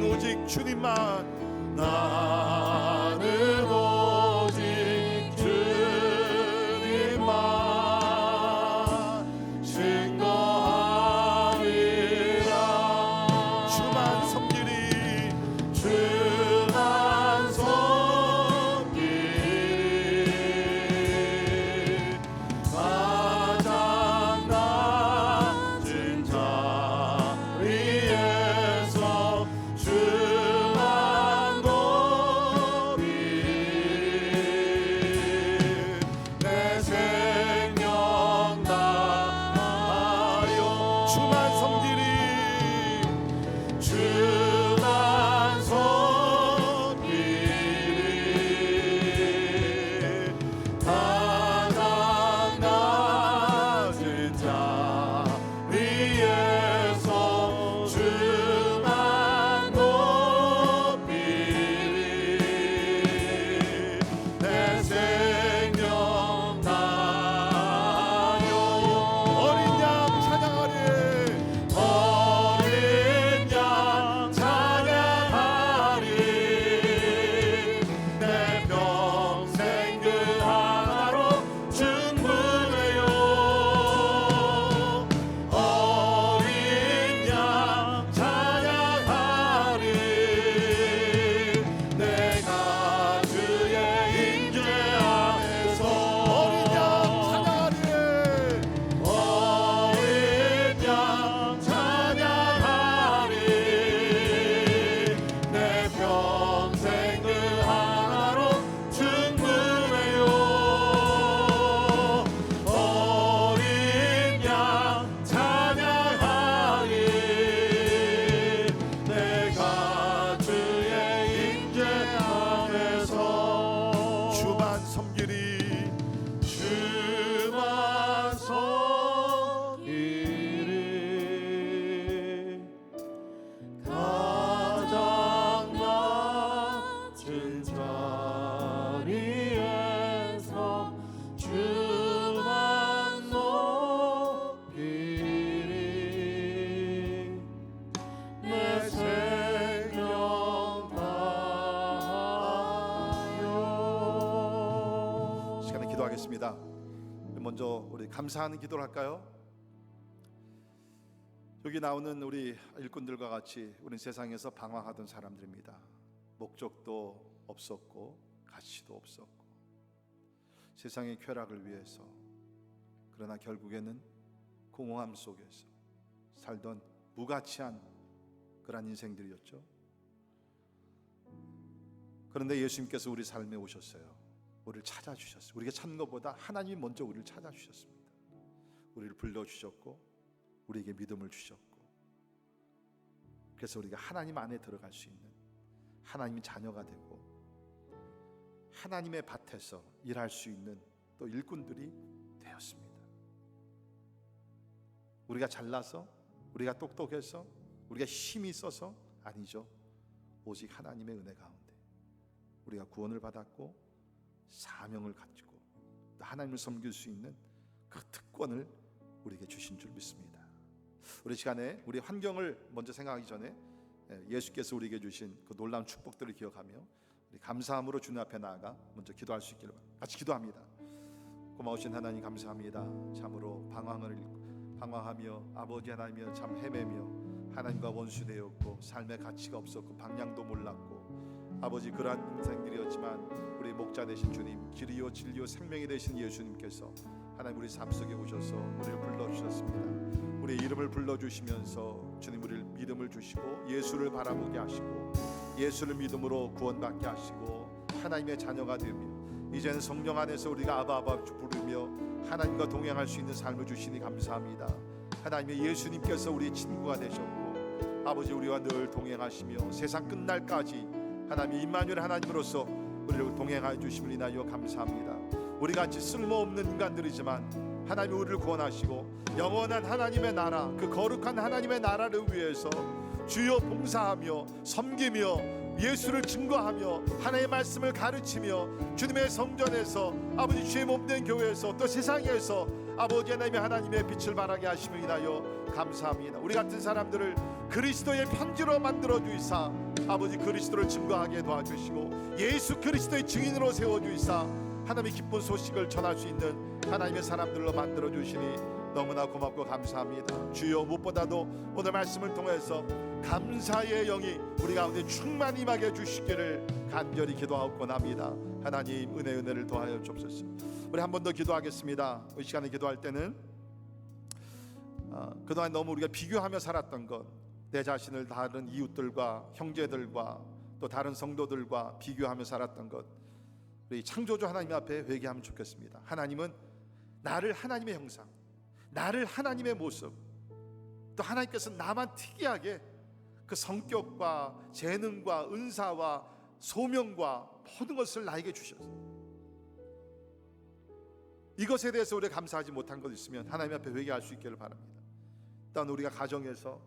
오직 주님만 나는 오직 주님만 증거하리라. 주만 섬기리 주만 섬기리. 가장 낮은 자리에서 주만 높이리. 내 생명 다하여 주만 섬기리 주만 섬기리. 가장 낮은 자리에서 주만 높이리. 내 생명 다하여 어린 양 찬양하리 어린 양 찬양하리. 내 평생 그 하나로 충분해요. 어린 양 찬양하리. 내가 주의 임재 안에서 어린 양 찬양하리 어린 양 찬양하리. 내 평생 그 하나로 충분해요. 어린 양 찬양하리. 내가 주의 임재 안에서 주만 섬기리 주만 섬기리. 가장 낮은 자리에서 주만 높이리. 내 생명 다하여. 시간에 기도하겠습니다. 먼저 우리 감사하는 기도를 할까요? 여기 나오는 우리 일꾼들과 같이 우리는 세상에서 방황하던 사람들입니다. 목적도 없었고 가치도 없었고 세상의 쾌락을 위해서, 그러나 결국에는 공허함 속에서 살던 무가치한 그런 인생들이었죠. 그런데 예수님께서 우리 삶에 오셨어요. 우리를 찾아주셨어요. 우리가 찾는 것보다 하나님이 먼저 우리를 찾아주셨습니다. 우리를 불러주셨고 우리에게 믿음을 주셨고, 그래서 우리가 하나님 안에 들어갈 수 있는 하나님의 자녀가 되고 하나님의 밭에서 일할 수 있는 또 일꾼들이 되었습니다. 우리가 잘나서, 우리가 똑똑해서, 우리가 힘이 있어서 아니죠. 오직 하나님의 은혜 가운데 우리가 구원을 받았고 사명을 가지고 또 하나님을 섬길 수 있는 그 특권을 우리에게 주신 줄 믿습니다. 우리 시간에 우리 환경을 먼저 생각하기 전에 예수께서 우리에게 주신 그 놀라운 축복들을 기억하며 우리 감사함으로 주님 앞에 나아가 먼저 기도할 수 있기를 바랍니다. 같이 기도합니다. 고마우신 하나님 감사합니다. 참으로 방황하며 아버지 하나님이여 참 헤매며 하나님과 원수되었고 삶의 가치가 없었고 방향도 몰랐고 아버지 그러한 인생들이었지만 우리 목자 되신 주님, 길이요 진리요 생명이 되신 예수님께서 하나님 우리 삶 속에 오셔서 우리를 불러주셨습니다. 우리의 이름을 불러주시면서 주님 우리를 믿음을 주시고 예수를 바라보게 하시고 예수를 믿음으로 구원받게 하시고 하나님의 자녀가 되며 이제는 성령 안에서 우리가 아바 부르며 하나님과 동행할 수 있는 삶을 주시니 감사합니다. 하나님의 예수님께서 우리의 친구가 되셨고 아버지 우리와 늘 동행하시며 세상 끝날까지 하나님 임마누엘 하나님으로서 우리를 동행하여 주심을 인하여 감사합니다. 우리 같이 쓸모없는 인간들이지만 하나님이 우리를 구원하시고 영원한 하나님의 나라, 그 거룩한 하나님의 나라를 위해서 주여 봉사하며 섬기며 예수를 증거하며 하나님의 말씀을 가르치며 주님의 성전에서 아버지 주의 몸된 교회에서 또 세상에서 아버지 하나님의 빛을 발하게 하심을 인하여 감사합니다. 우리 같은 사람들을 그리스도의 편지로 만들어 주이사 아버지 그리스도를 증거하게 도와주시고 예수 그리스도의 증인으로 세워주이사 하나님의 기쁜 소식을 전할 수 있는 하나님의 사람들로 만들어 주시니 너무나 고맙고 감사합니다. 주여, 무엇보다도 오늘 말씀을 통해서 감사의 영이 우리 가운데 충만히 임하게 주시기를 간절히 기도하옵고 합니다. 하나님 은혜를 더하여 주옵소서. 우리 한 번 더 기도하겠습니다. 이 시간에 기도할 때는 그동안 너무 우리가 비교하며 살았던 것, 내 자신을 다른 이웃들과 형제들과 또 다른 성도들과 비교하며 살았던 것, 우리 창조주 하나님 앞에 회개하면 좋겠습니다. 하나님은 나를 하나님의 형상, 나를 하나님의 모습, 또 하나님께서 나만 특이하게 그 성격과 재능과 은사와 소명과 모든 것을 나에게 주셨어요. 이것에 대해서 우리가 감사하지 못한 것 있으면 하나님 앞에 회개할 수 있기를 바랍니다. 일단 우리가 가정에서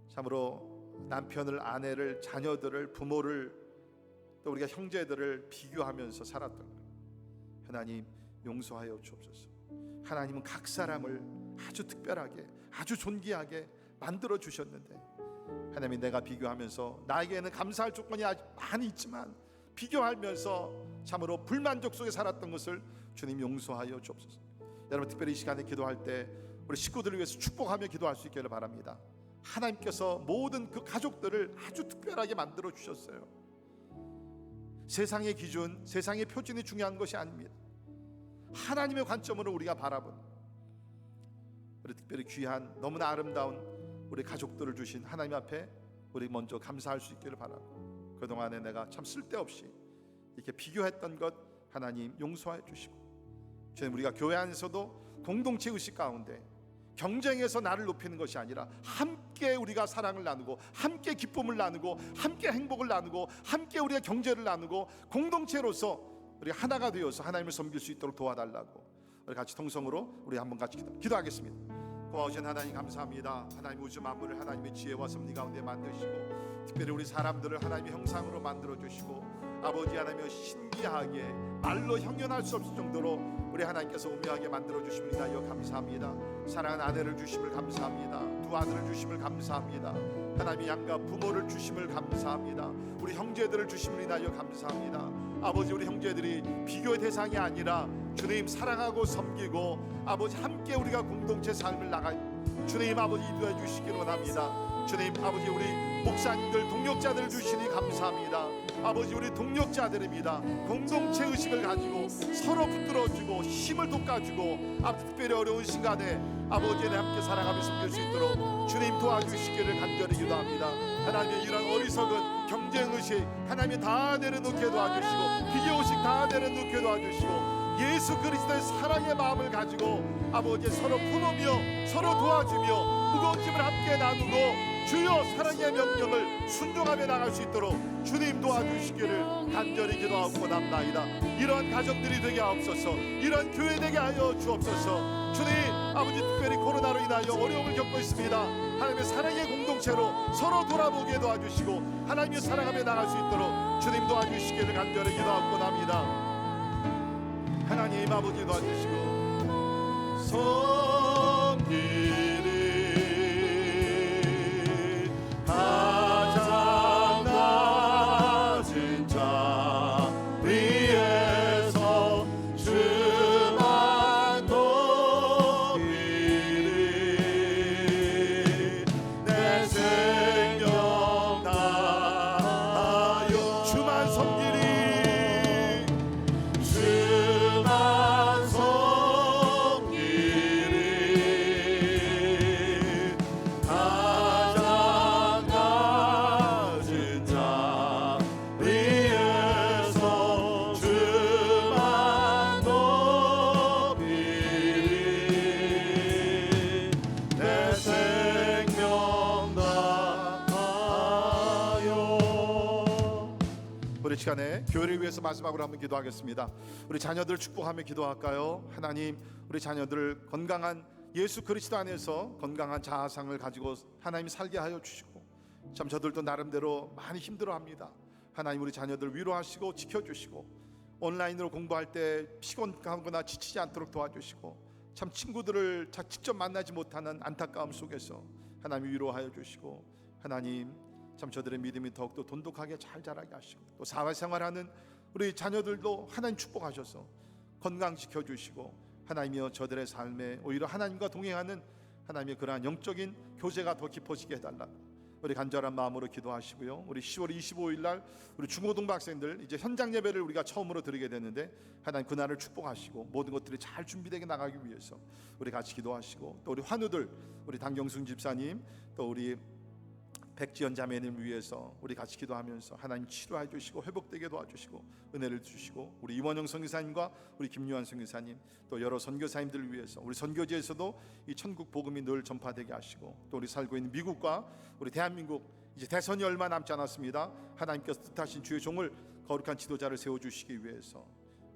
참으로 남편을, 아내를, 자녀들을, 부모를, 또 우리가 형제들을 비교하면서 살았던 것, 하나님 용서하여 주옵소서. 하나님은 각 사람을 아주 특별하게, 아주 존귀하게 만들어 주셨는데 하나님, 내가 비교하면서 나에게는 감사할 조건이 아주 많이 있지만 비교하면서 참으로 불만족 속에 살았던 것을 주님 용서하여 주옵소서. 여러분, 특별히 이 시간에 기도할 때 우리 식구들을 위해서 축복하며 기도할 수 있기를 바랍니다. 하나님께서 모든 그 가족들을 아주 특별하게 만들어 주셨어요. 세상의 기준, 세상의 표준이 중요한 것이 아닙니다. 하나님의 관점으로 우리가 바라본 우리 특별히 귀한 너무나 아름다운 우리 가족들을 주신 하나님 앞에 우리 먼저 감사할 수 있기를 바라고, 그동안에 내가 참 쓸데없이 이렇게 비교했던 것 하나님 용서해 주시고, 주님, 우리가 교회 안에서도 공동체 의식 가운데 경쟁에서 나를 높이는 것이 아니라 함께 우리가 사랑을 나누고 함께 기쁨을 나누고 함께 행복을 나누고 함께 우리의 경제를 나누고 공동체로서 우리 하나가 되어서 하나님을 섬길 수 있도록 도와달라고 우리 같이 통성으로 우리 한번 같이 기도하겠습니다. 고마우신 하나님 감사합니다. 하나님 우주 만물을 하나님의 지혜와 섭리 가운데 만드시고 특별히 우리 사람들을 하나님의 형상으로 만들어 주시고 아버지 하나님의 신기하게 말로 형용할 수 없을 정도로 우리 하나님께서 오묘하게 만들어 주심을 인하여 감사합니다. 사랑하는 아내를 주심을 감사합니다. 두 아들을 주심을 감사합니다. 하나님의 양가 부모를 주심을 감사합니다. 우리 형제들을 주심을 인하여 감사합니다. 아버지, 우리 형제들이 비교의 대상이 아니라 주님 사랑하고 섬기고 아버지 함께 우리가 공동체 삶을 나가 주님 아버지 인도해 주시기를 원합니다. 주님 아버지, 우리 목사님들 동력자들을 주시니 감사합니다. 아버지, 우리 동력자들입니다. 공동체 의식을 가지고 서로 붙들어주고 힘을 돋궈주고 아버지 특별히 어려운 시간에 아버지를 함께 사랑하며 섬길 수 있도록 주님 도와주시기를 간절히 기도합니다. 하나님의 이런 어리석은 경쟁의식 하나님이 다 내려놓게 도와주시고 비교의식 다 내려놓게 도와주시고 예수 그리스도의 사랑의 마음을 가지고 아버지 서로 품으며 서로 도와주며 무거운 짐을 함께 나누고 주여 사랑의 명령을 순종하며 나갈 수 있도록 주님 도와주시기를 간절히 기도하고 남나이다. 이러한 가정들이 되게 하옵소서. 이러한 교회 되게 하여 주옵소서. 주님 아버지, 특별히 코로나로 인하여 어려움을 겪고 있습니다. 하나님의 사랑의 공동체로 서로 돌아보게 도와주시고 하나님의 사랑하며 나갈 수 있도록 주님 도와주시기를 간절히 기도하고 납니다. 하나님 아버지 도와주시고 섬기리 가장 낮은 자 위에서 주만 높이리 내 생명 다하여 주만 섬기리 주만 섬기리 가장 낮은 자 위에서 주만 높이리 내 생명 다하여. 우리 시간에 교회를 위해서 마지막으로 한번 기도하겠습니다. 우리 자녀들 축복하며 기도할까요? 하나님, 우리 자녀들을 건강한 예수 그리스도 안에서 건강한 자아상을 가지고 하나님 살게 하여 주시고, 참 저들도 나름대로 많이 힘들어합니다. 하나님, 우리 자녀들 위로하시고 지켜주시고 온라인으로 공부할 때 피곤하거나 지치지 않도록 도와주시고 참 친구들을 직접 만나지 못하는 안타까움 속에서 하나님 위로하여 주시고, 하나님 참 저들의 믿음이 더욱더 돈독하게 잘 자라게 하시고, 또 사회생활하는 우리 자녀들도 하나님 축복하셔서 건강시켜 주시고, 하나님이여 저들의 삶에 오히려 하나님과 동행하는 하나님의 그러한 영적인 교제가 더 깊어지게 해달라고 우리 간절한 마음으로 기도하시고요. 우리 10월 25일 날 우리 중고등부 학생들 이제 현장 예배를 우리가 처음으로 드리게 되는데, 하나님 그날을 축복하시고 모든 것들이 잘 준비되게 나가기 위해서 우리 같이 기도하시고, 또 우리 환우들, 우리 당경순 집사님, 또 우리 백지연 자매님 위해서 우리 같이 기도하면서 하나님 치료해 주시고 회복되게 도와주시고 은혜를 주시고, 우리 이원영 선교사님과 우리 김유한 선교사님, 또 여러 선교사님들을 위해서 우리 선교지에서도 이 천국 복음이 늘 전파되게 하시고, 또 우리 살고 있는 미국과 우리 대한민국 이제 대선이 얼마 남지 않았습니다. 하나님께서 뜻하신 주의 종을 거룩한 지도자를 세워주시기 위해서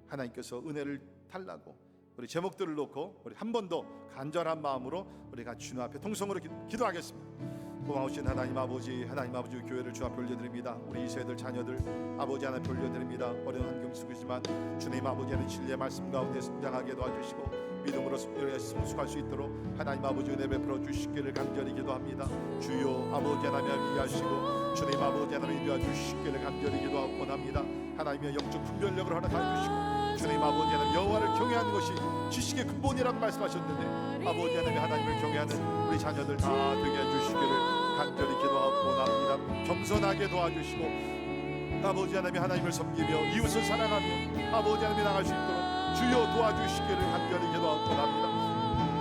하나님께서 은혜를 달라고 우리 제목들을 놓고 우리 한 번 더 간절한 마음으로 우리가 주님 앞에 통성으로 기도하겠습니다. 고마우신 하나님 아버지, 하나님 아버지 교회를 주 앞에 올려드립니다. 우리 이 세들 자녀들 아버지 하나님 올려드립니다. 어려운 환경 속이지만 주님 아버지 하나님 진리의 말씀 가운데 성장하게 도와주시고 믿음으로 성숙할 수 있도록 하나님 아버지 은혜 베풀어 주시기를 간절히 기도합니다. 주여 아버지 하나님 위하시고 주님 아버지 하나님 도와 주시기를 간절히 기도하고 원합니다. 하나님의 영적 분별력을 허락하여 주시고, 주님 아버지 하나님 여호와를 경외하는 것이 지식의 근본이라고 말씀하셨는데, 아버지 하나님 하나님을 경외하는 우리 자녀들 다 되게 해주시기를 간절히 기도하고 원합니다. 겸손하게 도와주시고 아버지 하나님 하나님을 섬기며 이웃을 사랑하며 아버지 하나님 나갈 수 있도록 주여 도와주시기를 간절히 기도하고 원합니다.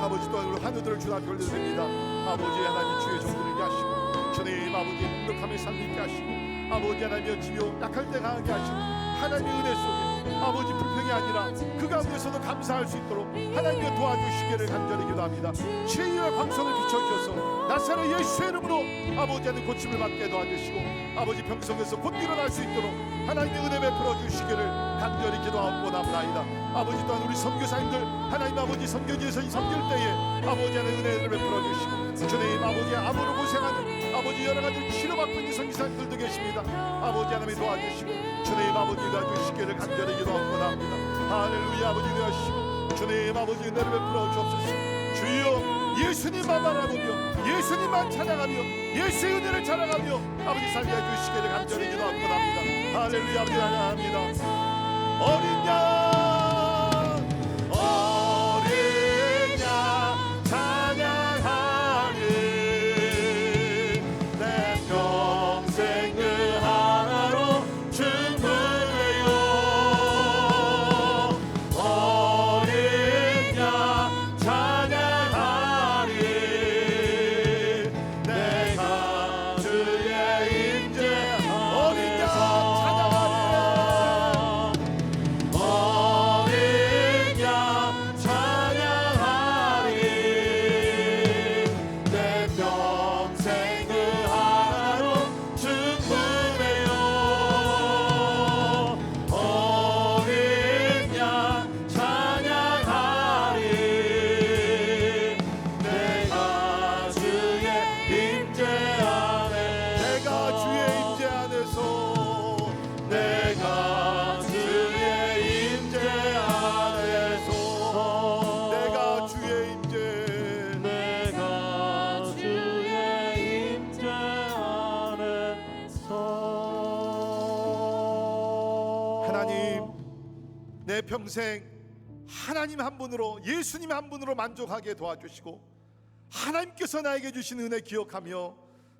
아버지 또한 우리 환우들을 주 앞에 올려드립니다. 아버지 하나님 주의 종들을 위해 하시고, 주님 아버지 행복함에 살리게 하시고, 아버지 하나님의 지요 약할 때 강하게 하시고, 하나님의 은혜 속에 아버지 불평이 아니라 그 가운데서도 감사할 수 있도록 하나님의 도와주시기를 간절히 기도합니다. 치유의 광선을 비춰주셔서 나사렛 예수의 이름으로 아버지 하나님 고침을 받게 도와주시고, 아버지 병성에서 곧 일어날 수 있도록 하나님의 은혜 베풀어 주시기를 간절히 기도하고 원합니다. 아버지 또한 우리 선교사님들 하나님 아버지 선교지에서 섬길 때에 아버지 하나님 은혜를 베풀어 주시고, 주님 아버지 암으로 고생하는 아버지 여러 가지 치료받고 있는 선교사님들도 계십니다. 아버지 하나님 도와주시고 주님 아버지 도와주시기를 간절히 기도하고 원합니다. 할렐루야. 아버지 되하시고 주님 아버지 은혜를 베풀어 주옵소서. 주여 예수님만 바라보며 예수님만 찬양하며 예수의 은혜를 자랑하며 아버지 살게 해주시기를 간절히 기도하고 원합니다. 할렐루야. 아버지 찬양합니다. 어린 양 어린 양 찬양하리, 내 평생 그 하나로 충분해요. 어린 양 찬양하리, 내가 주의 임재 어린 양 찬양하리, 어린 양 찬양하리, 내 평생 그 하나로 충분해요. 어린 양 찬양하리, 내가 주의 임재 안에, 내가 주의 임재 안에서, 내가 주의 임재 안에서, 내가 주의 임재, 내가 주의 임재 안에서. 하나님 내 평생 하나님 한 분으로 예수님 한 분으로 만족하게 도와주시고, 하나님께서 나에게 주신 은혜 기억하며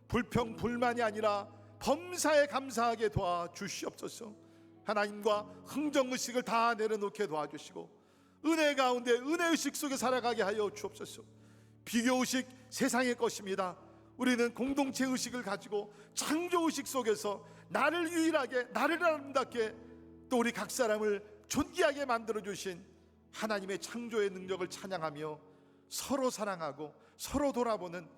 불평 불만이 아니라 범사에 감사하게 도와주시옵소서. 하나님과 흥정의식을 다 내려놓게 도와주시고 은혜 가운데 은혜의식 속에 살아가게 하여 주옵소서. 비교의식 세상의 것입니다. 우리는 공동체의식을 가지고 창조의식 속에서 나를 유일하게 나를 아름답게 또 우리 각 사람을 존귀하게 만들어주신 하나님의 창조의 능력을 찬양하며 서로 사랑하고 서로 돌아보는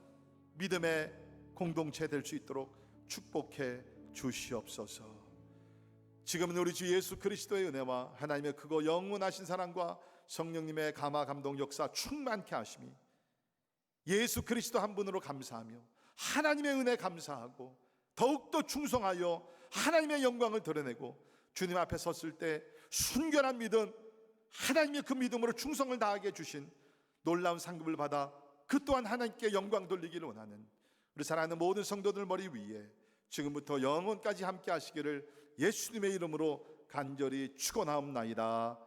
믿음의 공동체 될 수 있도록 축복해 주시옵소서. 지금은 우리 주 예수 그리스도의 은혜와 하나님의 크고 영원하신 사랑과 성령님의 감화 감동 역사 충만케 하심이, 예수 그리스도 한 분으로 감사하며 하나님의 은혜 감사하고 더욱더 충성하여 하나님의 영광을 드러내고 주님 앞에 섰을 때 순결한 믿음, 하나님의 그 믿음으로 충성을 다하게 해주신 놀라운 상급을 받아 그 또한 하나님께 영광 돌리기를 원하는 우리 사랑하는 모든 성도들 머리 위에 지금부터 영원까지 함께 하시기를 예수님의 이름으로 간절히 축원하옵나이다.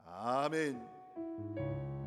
아멘.